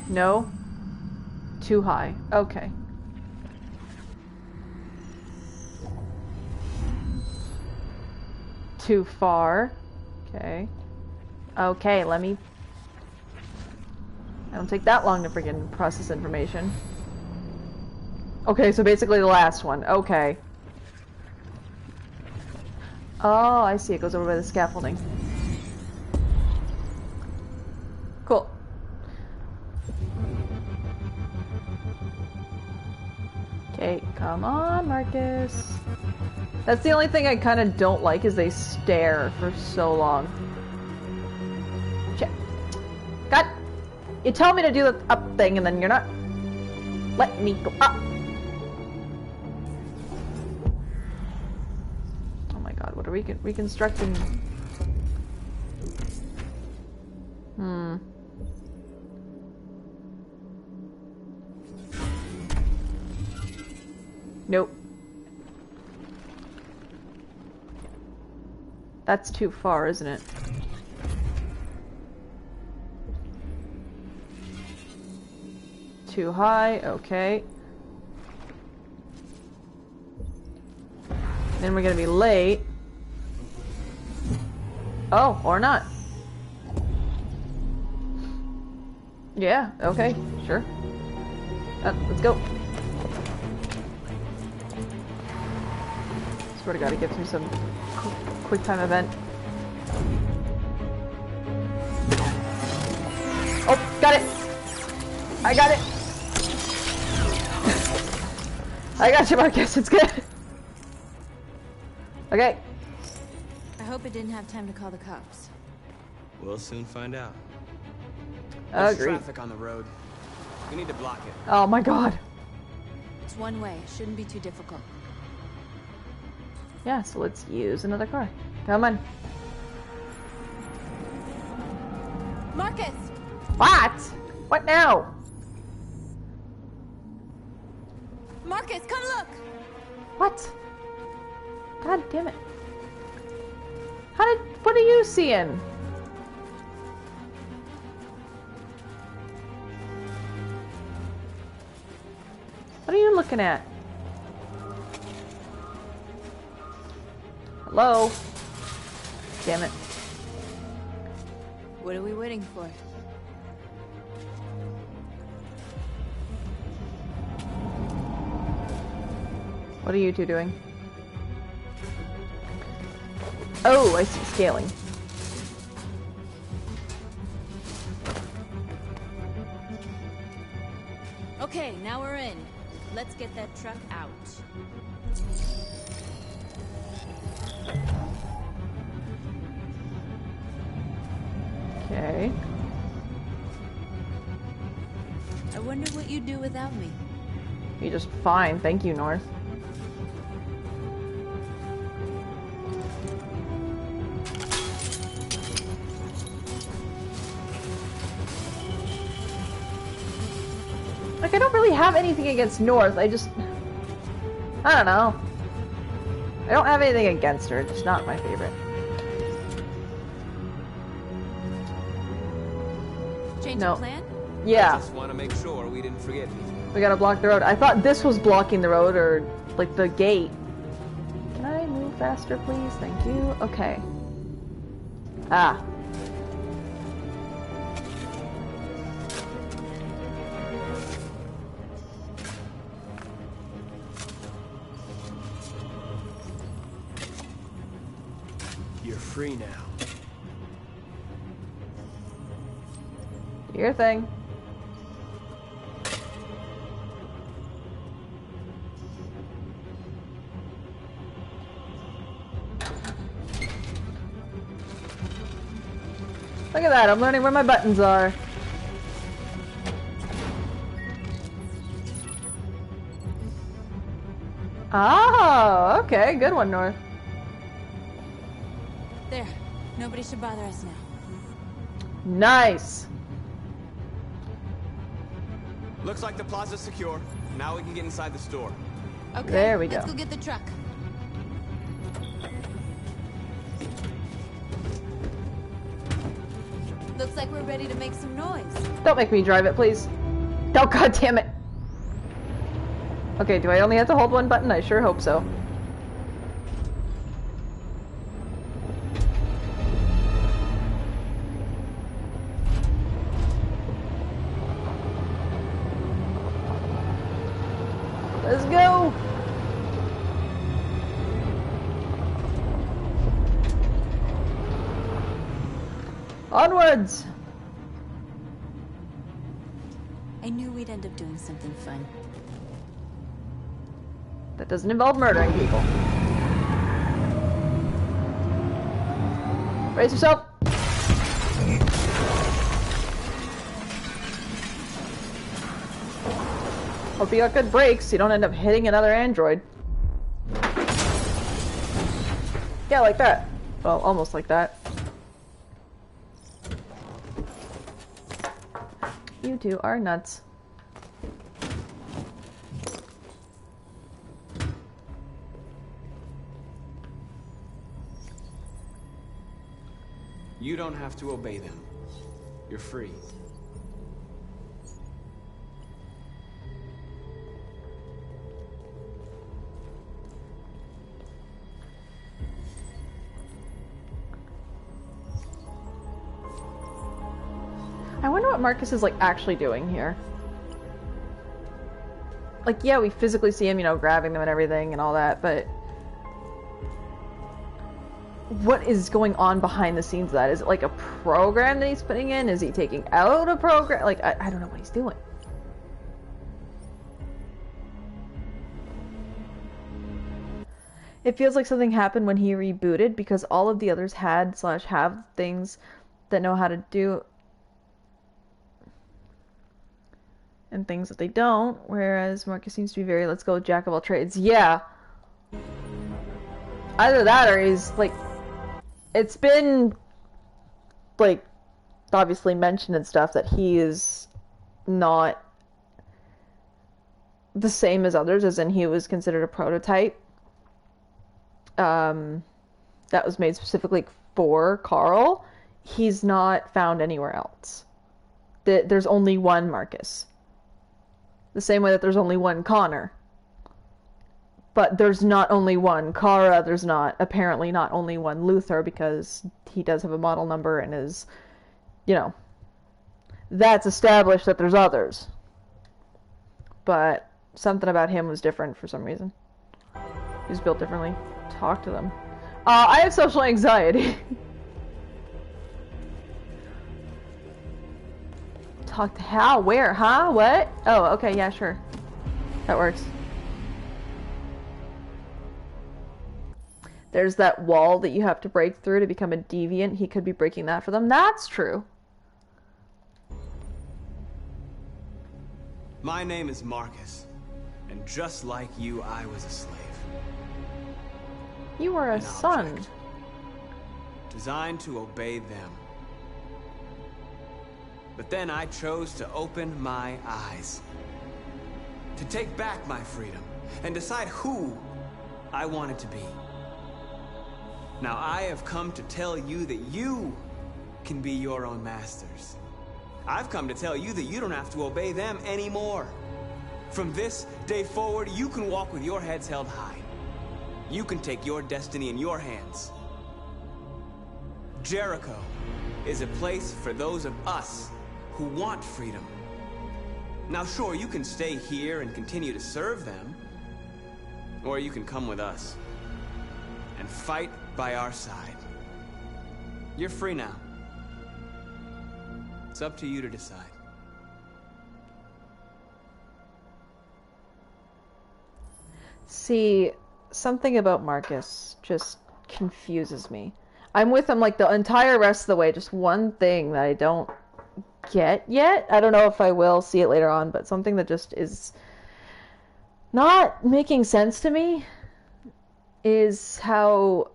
No? Too high. Okay. Too far. Okay. Okay, let me... I don't take that long to freaking process information. Okay, so basically the last one. Okay. Oh, I see. It goes over by the scaffolding. Cool. Okay, come on, Marcus. That's the only thing I kind of don't like is they stare for so long. Check. God! You tell me to do the up thing and then you're not... Let me go up! Oh my god, what are we reconstructing? Nope. That's too far, isn't it? Too high, okay. Then we're gonna be late. Oh, or not. Yeah, okay, sure. Let's go. Swear to God, it gives me some quick time event. Oh, got it! I got it! I got you, Marcus, it's good! Okay. I hope it didn't have time to call the cops. We'll soon find out. There's Agreed. traffic on the road. We need to block it. Oh my god. It's one way. Shouldn't be too difficult. Yeah, so let's use another car. Come on. Marcus! What? What now? Marcus, come look! What? God damn it. What are you seeing? What are you looking at? Hello? Damn it. What are we waiting for? What are you two doing? Oh, I see scaling. Okay, now we're in. Let's get that truck out. Okay. I wonder what you'd do without me. You're just fine, thank you, North. Like, I don't really have anything against North, I don't know. I don't have anything against her, it's just not my favorite. Change No. of plan? Yeah. I just want to make sure we didn't forget anything. We gotta block the road. I thought this was blocking the road, or, like, the gate. Can I move faster, please? Thank you. Okay. Ah. You're free now. Your thing. Look at that, I'm learning where my buttons are. Oh, okay, good one, North. There. Nobody should bother us now. Nice. Looks like the plaza's secure. Now we can get inside the store. Okay, There we let's go. go get the truck. Looks like we're ready to make some noise. Don't make me drive it, please. Oh, god damn it. Okay, do I only have to hold one button? I sure hope so. Let's go! Onwards! I knew we'd end up doing something fun. That doesn't involve murdering people. Brace yourself! Hope you got good brakes, so you don't end up hitting another android. Yeah, like that. Well, almost like that. You two are nuts. You don't have to obey them. You're free. I wonder what Marcus is, like, actually doing here. Like, yeah, we physically see him, you know, grabbing them and everything and all that, but... what is going on behind the scenes of that? Is it, like, a program that he's putting in? Is he taking out a program? Like, I don't know what he's doing. It feels like something happened when he rebooted because all of the others had / have things that know how to do and things that they don't, whereas Marcus seems to be very, let's go jack of all trades. Yeah. Either that or he's, like, it's been, like, obviously mentioned and stuff that he is not the same as others, as in he was considered a prototype. That was made specifically for Carl. He's not found anywhere else. There's only one Marcus. The same way that there's only one Connor. But there's not only one Kara, there's not, apparently not only one Luther, because he does have a model number and is, you know, that's established that there's others. But something about him was different for some reason. He was built differently. Talk to them. I have social anxiety. Talk to how? Where? Huh? What? Oh, okay, yeah, sure. That works. There's that wall that you have to break through to become a deviant. He could be breaking that for them. That's true. My name is Marcus, and just like you, I was a slave. You were a son. Designed to obey them. But then I chose to open my eyes. To take back my freedom and decide who I wanted to be. Now I have come to tell you that you can be your own masters. I've come to tell you that you don't have to obey them anymore. From this day forward, you can walk with your heads held high. You can take your destiny in your hands. Jericho is a place for those of us who want freedom. Now sure, you can stay here and continue to serve them, or you can come with us and fight by our side. You're free now. It's up to you to decide. See, something about Marcus just confuses me. I'm with him like the entire rest of the way, just one thing that I don't get yet. I don't know if I will see it later on, but something that just is not making sense to me is how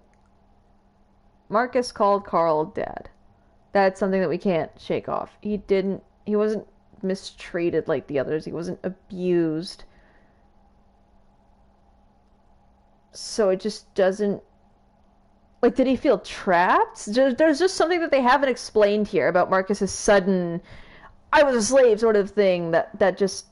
Marcus called Carl dad. That's something that we can't shake off. He wasn't mistreated like the others. He wasn't abused. So it just doesn't... Like, did he feel trapped? There's just something that they haven't explained here about Marcus's sudden, I was a slave sort of thing that just...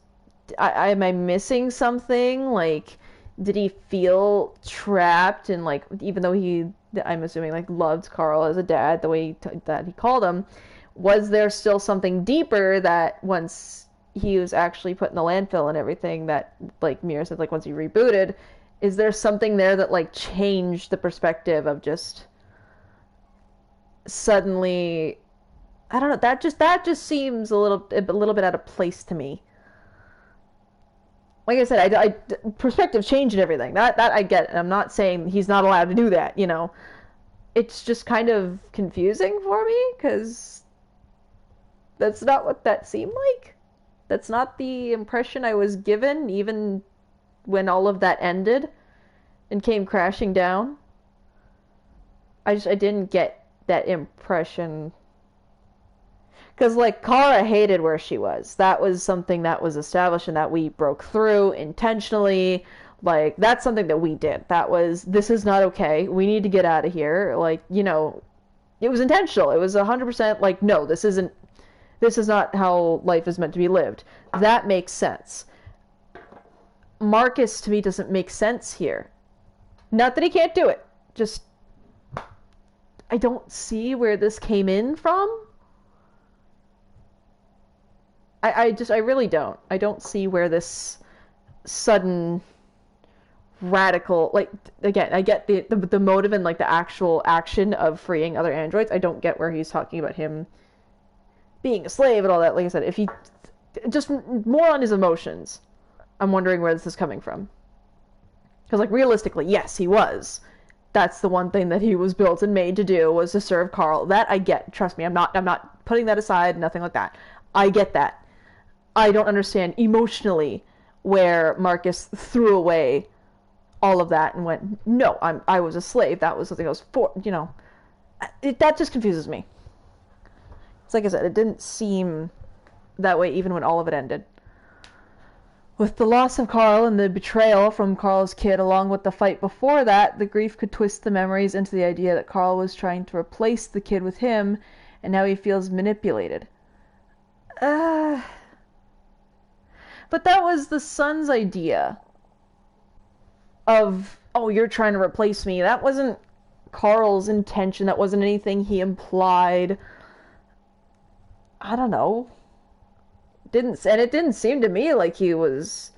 am I missing something? Like, did he feel trapped and, like, even though he, I'm assuming, like, loved Carl as a dad, the way that he called him, was there still something deeper that once he was actually put in the landfill and everything that, like Mira said, like, once he rebooted, is there something there that, like, changed the perspective of just suddenly, I don't know, that just seems a little bit out of place to me. Like I said, I perspective change and everything. That I get. And I'm not saying he's not allowed to do that, you know. It's just kind of confusing for me, because that's not what that seemed like. That's not the impression I was given, even when all of that ended and came crashing down. I didn't get that impression. Because, like, Kara hated where she was. That was something that was established and that we broke through intentionally. Like, that's something that we did. That was, this is not okay. We need to get out of here. Like, you know, it was intentional. It was 100% like, no, this is not how life is meant to be lived. That makes sense. Marcus, to me, doesn't make sense here. Not that he can't do it. Just, I don't see where this came in from. I really don't. I don't see where this sudden radical, like, again, I get the motive and, like, the actual action of freeing other androids. I don't get where he's talking about him being a slave and all that. Like I said, if he just more on his emotions, I'm wondering where this is coming from. Because, like, realistically, yes, he was. That's the one thing that he was built and made to do, was to serve Carl. That I get. Trust me, I'm not putting that aside, nothing like that. I get that. I don't understand emotionally where Marcus threw away all of that and went, no, I was a slave. That was something I was for, you know. That just confuses me. It's like I said, it didn't seem that way even when all of it ended. With the loss of Carl and the betrayal from Carl's kid, along with the fight before that, the grief could twist the memories into the idea that Carl was trying to replace the kid with him, and now he feels manipulated. But that was the son's idea of, oh, you're trying to replace me. That wasn't Carl's intention. That wasn't anything he implied. I don't know. It didn't seem to me like he was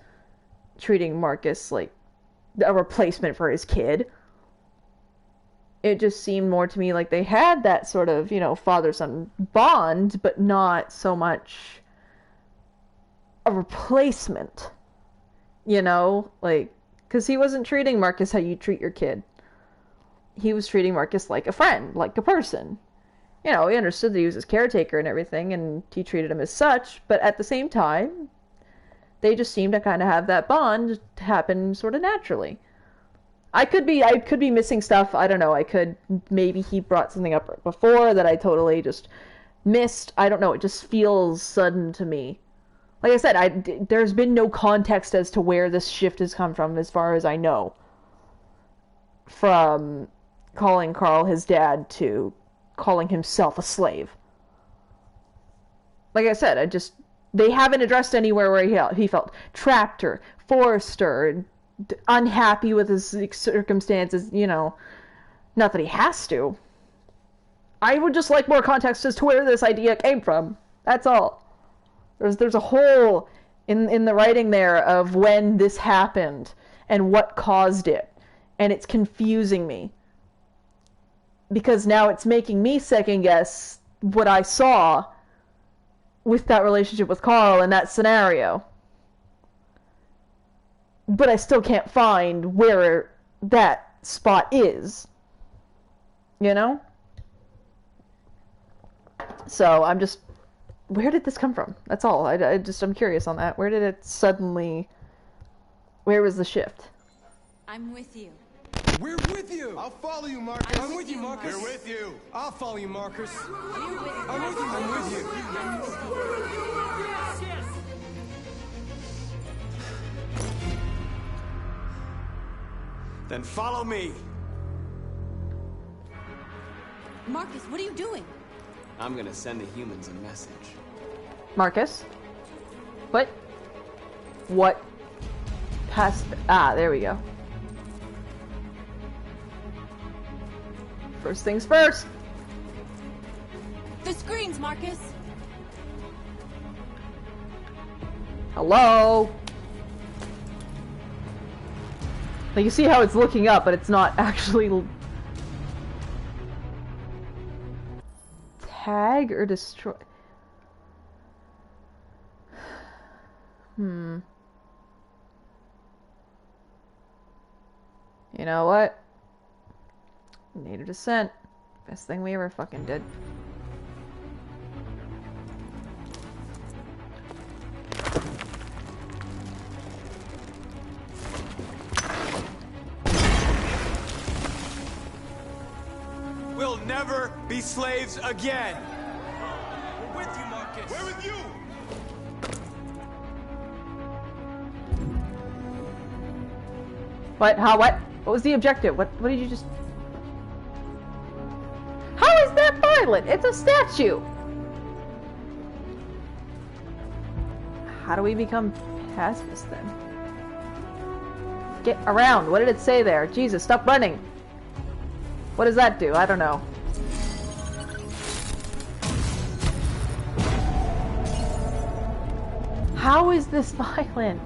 treating Marcus like a replacement for his kid. It just seemed more to me like they had that sort of, you know, father-son bond, but not so much a replacement. You know, like, because he wasn't treating Marcus how you treat your kid. He was treating Marcus like a friend, like a person. You know, he understood that he was his caretaker and everything, and he treated him as such, but at the same time, they just seemed to kind of have that bond happen sort of naturally. I could be missing stuff, I don't know, maybe he brought something up before that I totally just missed, I don't know, it just feels sudden to me. Like I said, there's been no context as to where this shift has come from, as far as I know. From calling Carl his dad to calling himself a slave. Like I said, they haven't addressed anywhere where he felt trapped or forced or unhappy with his circumstances, you know. Not that he has to. I would just like more context as to where this idea came from. That's all. There's a hole in the writing there of when this happened and what caused it. And it's confusing me. Because now it's making me second guess what I saw with that relationship with Carl in that scenario. But I still can't find where that spot is. You know? So I'm just... Where did this come from? That's all. I'm curious on that. Where did it suddenly... Where was the shift? I'm with you. We're with you! I'll follow you, Marcus. I'm with you, Marcus. We're with you. I'll follow you, Marcus. I'm with you. Then follow me. Marcus, what are you doing? I'm gonna send the humans a message. Marcus? What? Past... there we go. First things first. The screens, Marcus. Hello? Like, you see how it's looking up, but it's not actually... Tag or destroy? You know what? Need a descent. Best thing we ever fucking did. We'll never be slaves again. We're with you, Marcus. We're with you. What? How? What? What was the objective? What did you just... How is that violent? It's a statue! How do we become pacifists then? Get around. What did it say there? Jesus, stop running. What does that do? I don't know. How is this violent?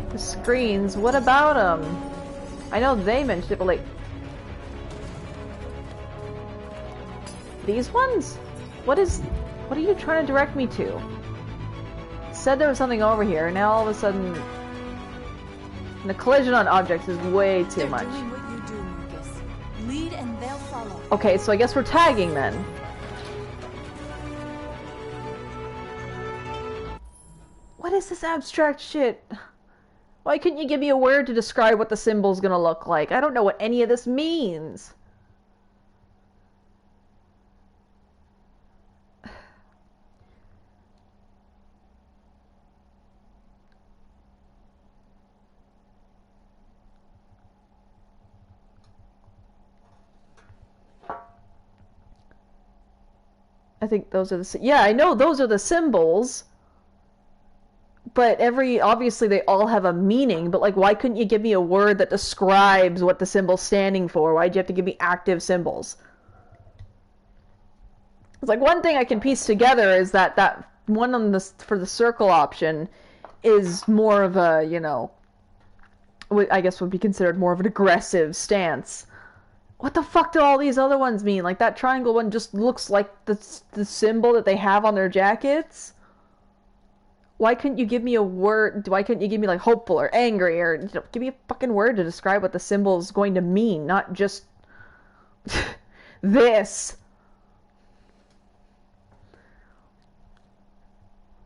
The screens, what about them? I know they mentioned it, but like... These ones? What are you trying to direct me to? Said there was something over here, now all of a sudden The collision on objects is way too They're much. doing what you do, Marcus. Lead and they'll follow. Okay, so I guess we're tagging then. What is this abstract shit? Why couldn't you give me a word to describe what the symbol's gonna look like? I don't know what any of this means. I think those are the... Yeah, I know those are the symbols. But obviously they all have a meaning, but like, why couldn't you give me a word that describes what the symbol's standing for? Why'd you have to give me active symbols? It's like, one thing I can piece together is that one on the, for the circle option is more of a, you know, I guess would be considered more of an aggressive stance. What the fuck do all these other ones mean? Like, that triangle one just looks like the symbol that they have on their jackets? Why couldn't you give me a word? Why couldn't you give me, like, hopeful or angry, or, you know, give me a fucking word to describe what the symbol is going to mean, not just this.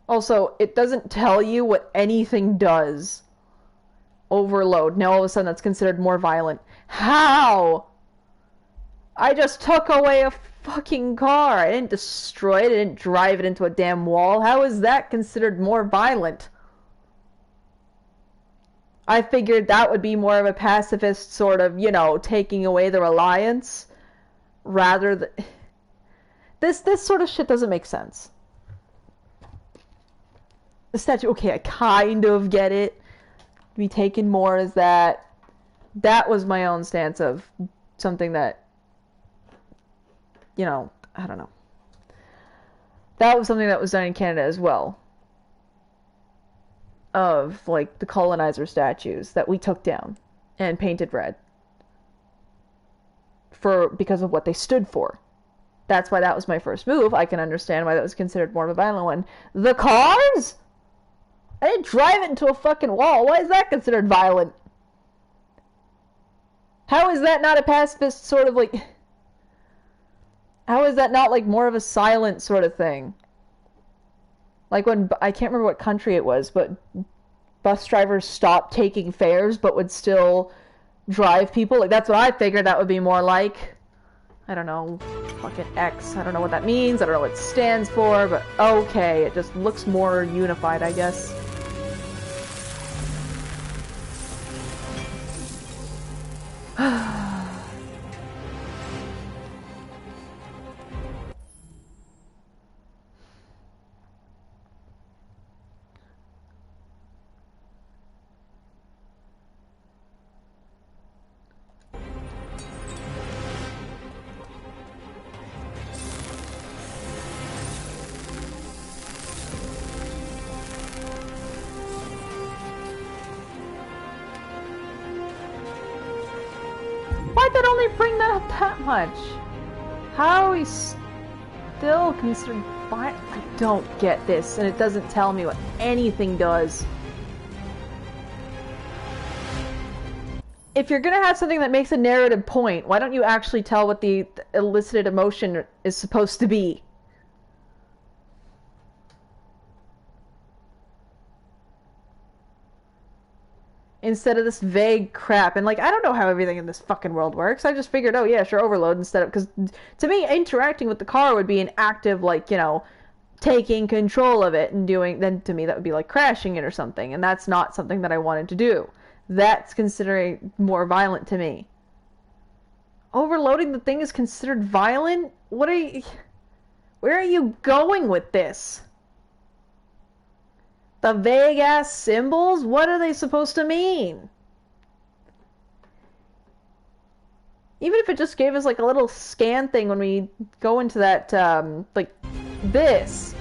Also, it doesn't tell you what anything does. Overload. Now all of a sudden that's considered more violent. How? I just took away a fucking car. I didn't destroy it. I didn't drive it into a damn wall. How is that considered more violent? I figured that would be more of a pacifist sort of, you know, taking away the reliance. Rather than... This sort of shit doesn't make sense. The statue, okay, I kind of get it. Be taken more as that. That was my own stance of something that, you know, I don't know. That was something that was done in Canada as well. Of, like, the colonizer statues that we took down and painted red. Because of what they stood for. That's why that was my first move. I can understand why that was considered more of a violent one. The cars? I didn't drive it into a fucking wall. Why is that considered violent? How is that not a pacifist sort of, like... How is that not, like, more of a silent sort of thing? Like when... I can't remember what country it was, but bus drivers stopped taking fares but would still drive people. Like, that's what I figured that would be more like. I don't know. Fucking X. I don't know what that means. I don't know what it stands for, but okay. It just looks more unified, I guess. Why'd that only bring that up that much? How are we still considered violent? I don't get this, and it doesn't tell me what anything does. If you're gonna have something that makes a narrative point, why don't you actually tell what the elicited emotion is supposed to be? Instead of this vague crap. And, like, I don't know how everything in this fucking world works. I just figured, oh yeah, sure, overload instead of... Because, to me, interacting with the car would be an active, like, you know, taking control of it and doing... Then, to me, that would be like crashing it or something. And that's not something that I wanted to do. That's considering more violent to me. Overloading the thing is considered violent? What are you... Where are you going with this? The vague-ass symbols? What are they supposed to mean? Even if it just gave us, like, a little scan thing when we go into that, like, this.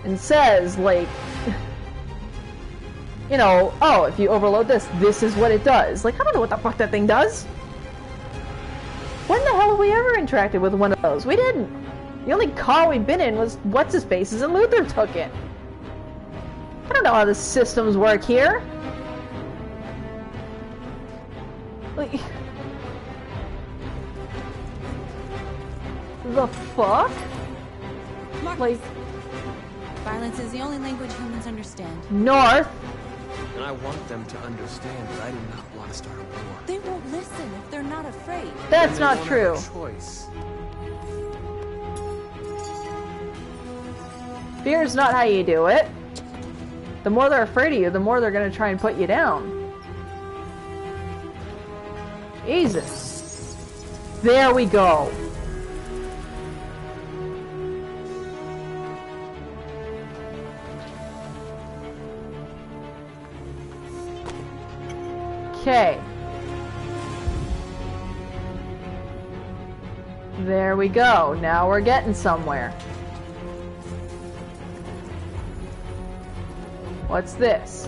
And says, like... You know, oh, if you overload this, this is what it does. Like, I don't know what the fuck that thing does. When the hell have we ever interacted with one of those? We didn't. The only car we've been in was What's-His-Face's and Luther took it. I don't know how the systems work here. Like, the fuck? Marcus. Like, violence is the only language humans understand. North. And I want them to understand that I do not want to start a war. They won't listen if they're not afraid. That's not true. Choice. Fear is not how you do it. The more they're afraid of you, the more they're gonna try and put you down. Jesus. There we go. Okay. There we go. Now we're getting somewhere. What's this?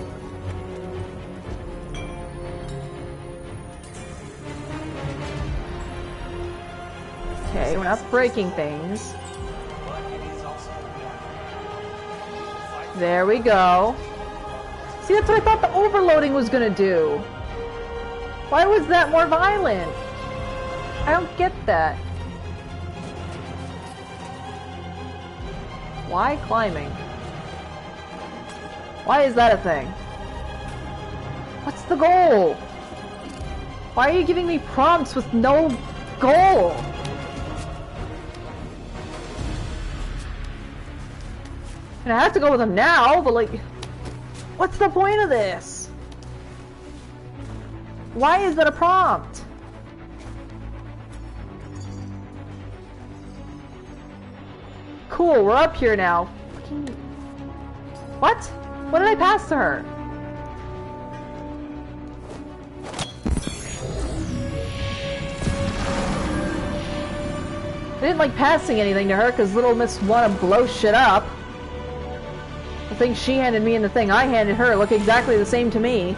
Okay, we're not breaking things. There we go. See, that's what I thought the overloading was gonna do. Why was that more violent? I don't get that. Why climbing? Why is that a thing? What's the goal? Why are you giving me prompts with no goal? And I have to go with them now, but like, what's the point of this? Why is that a prompt? Cool, we're up here now. What? What did I pass to her? I didn't like passing anything to her because Little Miss wanna blow shit up. The thing she handed me and the thing I handed her look exactly the same to me.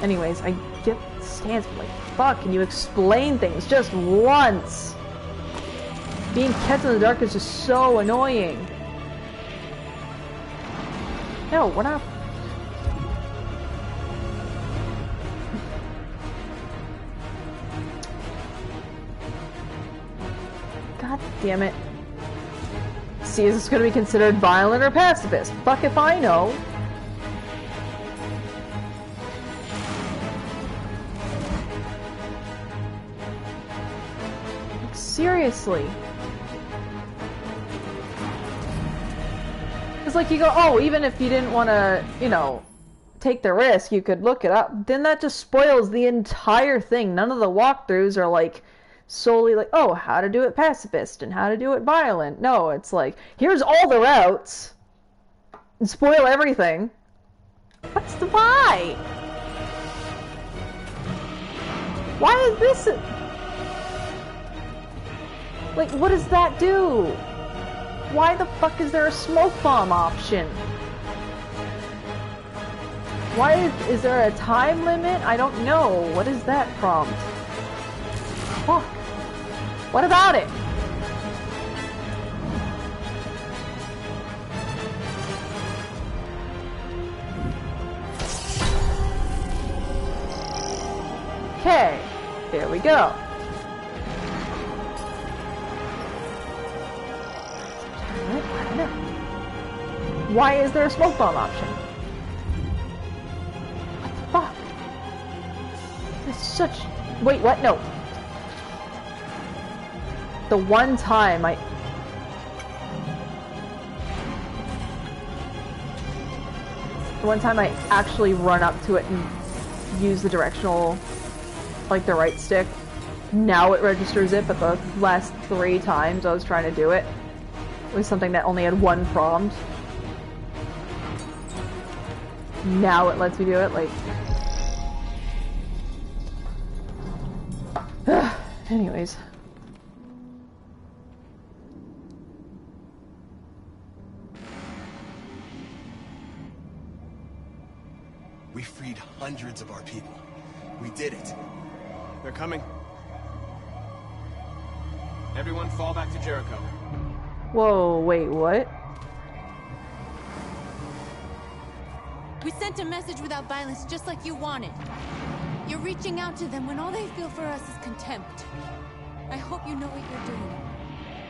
Anyways, I get the stance, but like, fuck, can you explain things just once? Being kept in the dark is just so annoying. No, we're not. God damn it. See, is this going to be considered violent or pacifist? Fuck if I know. Like, seriously. It's like you go, oh, even if you didn't want to, you know, take the risk, you could look it up. Then that just spoils the entire thing. None of the walkthroughs are like solely like, oh, how to do it pacifist and how to do it violent. No, it's like, here's all the routes and spoil everything. What's the why? Why is this? Like, what does that do? Why the fuck is there a smoke bomb option? Why is there a time limit? I don't know. What is that prompt? Fuck. What about it? Okay, there we go. Why is there a smoke bomb option? What the fuck? It's such... Wait, what? No. The one time I actually run up to it and use the directional, like the right stick, now it registers it, but the last 3 times I was trying to do it was something that only had one prompt. Now it lets me do it, like... Anyways. We freed hundreds of our people. We did it. They're coming. Everyone fall back to Jericho. Whoa, wait, what? We sent a message without violence, just like you wanted. You're reaching out to them when all they feel for us is contempt. I hope you know what you're doing.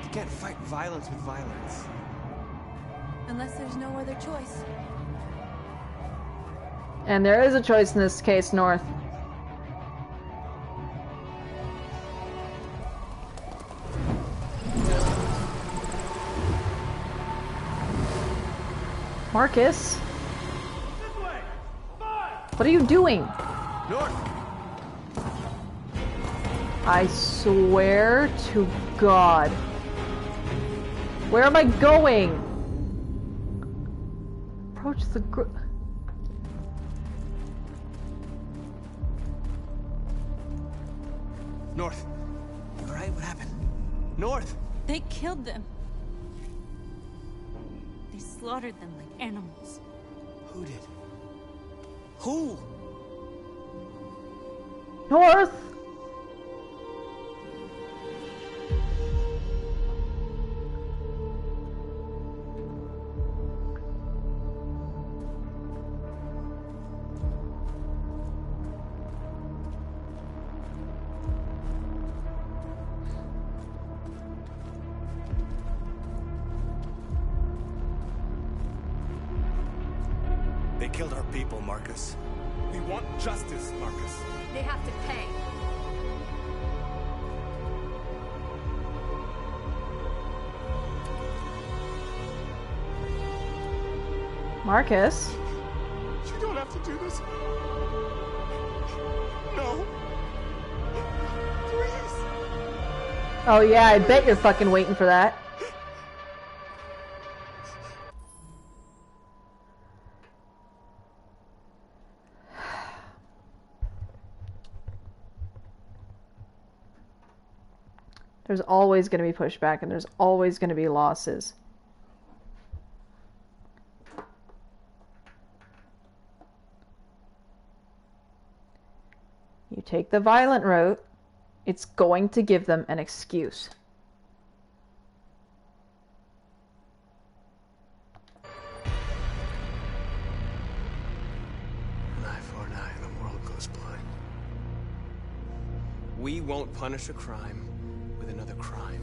You can't fight violence with violence. Unless there's no other choice. And there is a choice in this case, North. Marcus? What are you doing? North! I swear to God. Where am I going? Approach the group. North! You alright? What happened? North! They killed them. They slaughtered them like animals. Who did? Who? North! They killed our people, Marcus. We want justice, Marcus. They have to pay. Marcus? You don't have to do this. No. Please. Oh yeah, I bet you're fucking waiting for that. There's always going to be pushback and there's always going to be losses. You take the violent route, it's going to give them an excuse. An eye for an eye and the world goes blind. We won't punish a crime with another crime.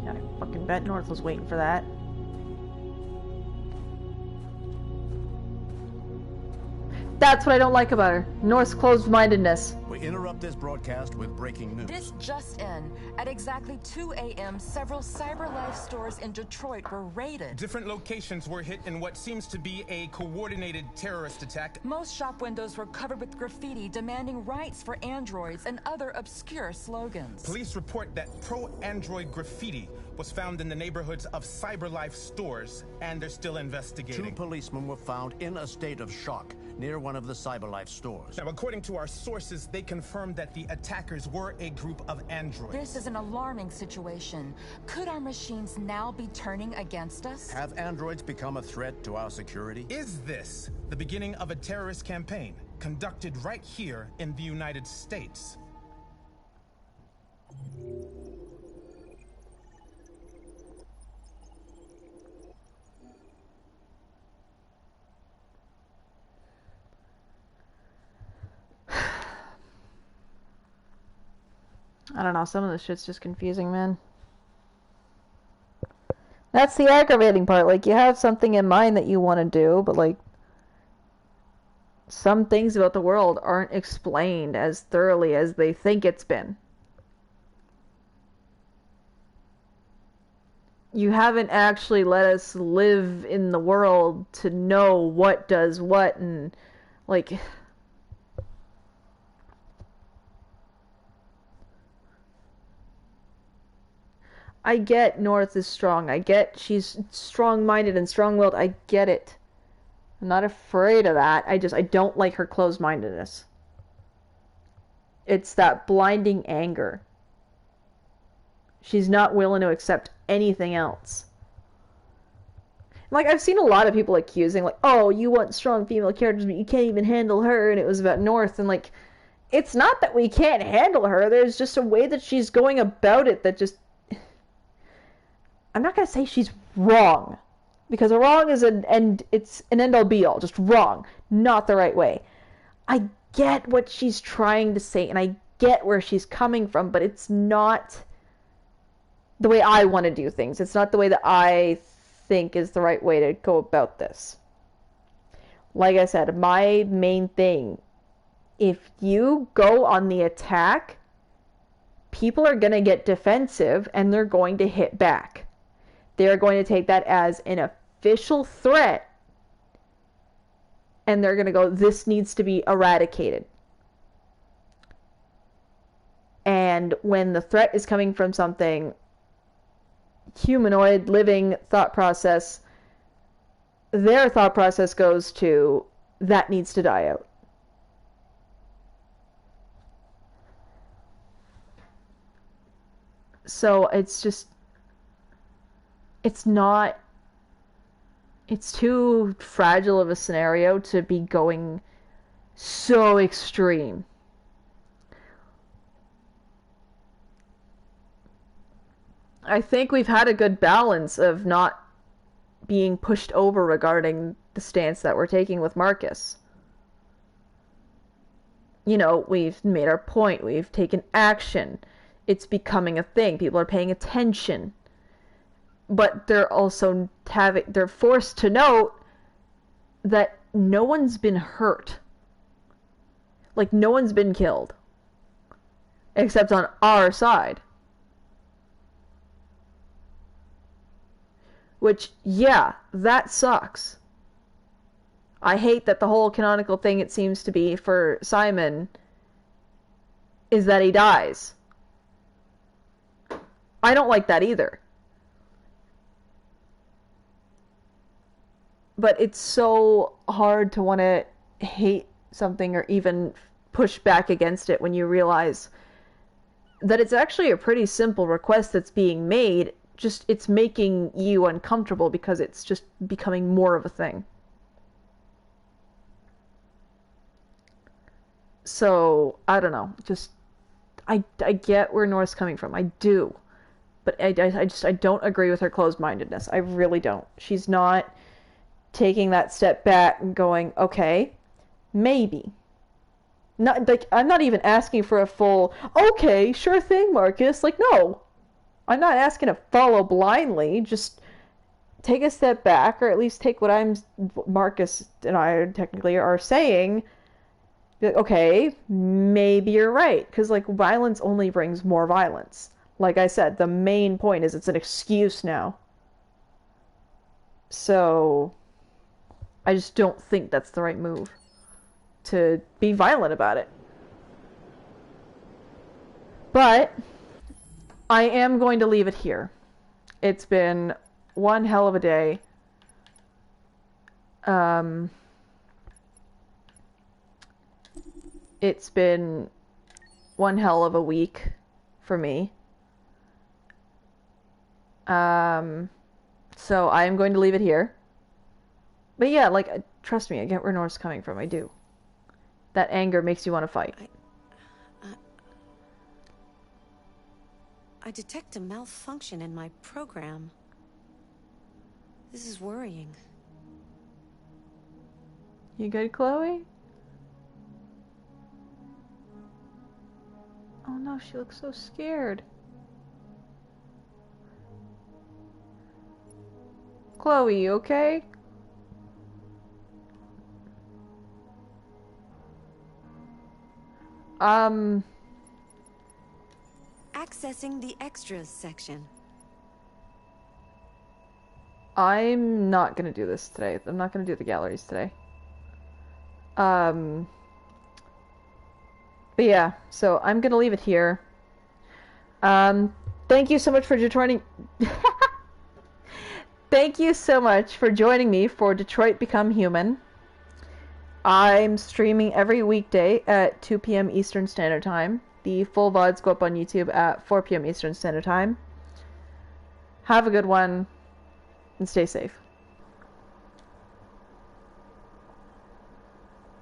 Yeah, I fucking bet North was waiting for that. That's what I don't like about her. North's closed-mindedness. We interrupt this broadcast with breaking news. This just in. At exactly 2 a.m., several CyberLife stores in Detroit were raided. Different locations were hit in what seems to be a coordinated terrorist attack. Most shop windows were covered with graffiti demanding rights for androids and other obscure slogans. Police report that pro-android graffiti was found in the neighborhoods of CyberLife stores, and they're still investigating. 2 policemen were found in a state of shock near one of the CyberLife stores. Now, according to our sources, they confirmed that the attackers were a group of androids. This is an alarming situation. Could our machines now be turning against us? Have androids become a threat to our security? Is this the beginning of a terrorist campaign conducted right here in the United States? I don't know, some of this shit's just confusing, man. That's the aggravating part. Like, you have something in mind that you want to do, but, like, some things about the world aren't explained as thoroughly as they think it's been. You haven't actually let us live in the world to know what does what, and, like... I get North is strong. I get she's strong-minded and strong-willed. I get it. I'm not afraid of that. I don't like her closed-mindedness. It's that blinding anger. She's not willing to accept anything else. Like, I've seen a lot of people accusing, like, oh, you want strong female characters, but you can't even handle her, and it was about North, and, like, it's not that we can't handle her. There's just a way that she's going about it that just... I'm not going to say she's wrong, because a wrong is it's an end all be all, just wrong, not the right way. I get what she's trying to say, and I get where she's coming from, but it's not the way I want to do things. It's not the way that I think is the right way to go about this. Like I said, my main thing, if you go on the attack, people are going to get defensive and they're going to hit back. They're going to take that as an official threat and they're going to go, this needs to be eradicated. And when the threat is coming from something humanoid, living thought process, their thought process goes to, that needs to die out. So it's just, it's too fragile of a scenario to be going so extreme. I think we've had a good balance of not being pushed over regarding the stance that we're taking with Marcus. You know, we've made our point, we've taken action. It's becoming a thing. People are paying attention. But they're also they're forced to note that no one's been hurt. Like, no one's been killed. Except on our side. Which, yeah, that sucks. I hate that the whole canonical thing it seems to be for Simon is that he dies. I don't like that either. But it's so hard to want to hate something or even push back against it when you realize that it's actually a pretty simple request that's being made, just it's making you uncomfortable because it's just becoming more of a thing. So, I don't know, just, I get where Nora's coming from, I do. But I don't agree with her closed-mindedness. I really don't. She's not taking that step back and going, okay, maybe. Not like, I'm not even asking for a full, okay, sure thing, Marcus. Like, no. I'm not asking to follow blindly. Just take a step back, or at least take what Marcus and I technically are saying. Be like, okay, maybe you're right. Because, like, violence only brings more violence. Like I said, the main point is it's an excuse now. So, I just don't think that's the right move. To be violent about it. But, I am going to leave it here. It's been one hell of a day. It's been one hell of a week for me. So I am going to leave it here. But yeah, like, trust me, I get where Nora's coming from, I do. That anger makes you want to fight. I detect a malfunction in my program. This is worrying. You good, Chloe? Oh no, she looks so scared. Chloe, you okay? Accessing the extras section. I'm not gonna do this today. I'm not gonna do the galleries today. But yeah, so I'm gonna leave it here. Thank you so much for joining. Thank you so much for joining me for Detroit Become Human. I'm streaming every weekday at 2 p.m. Eastern Standard Time. The full VODs go up on YouTube at 4 p.m. Eastern Standard Time. Have a good one, and stay safe.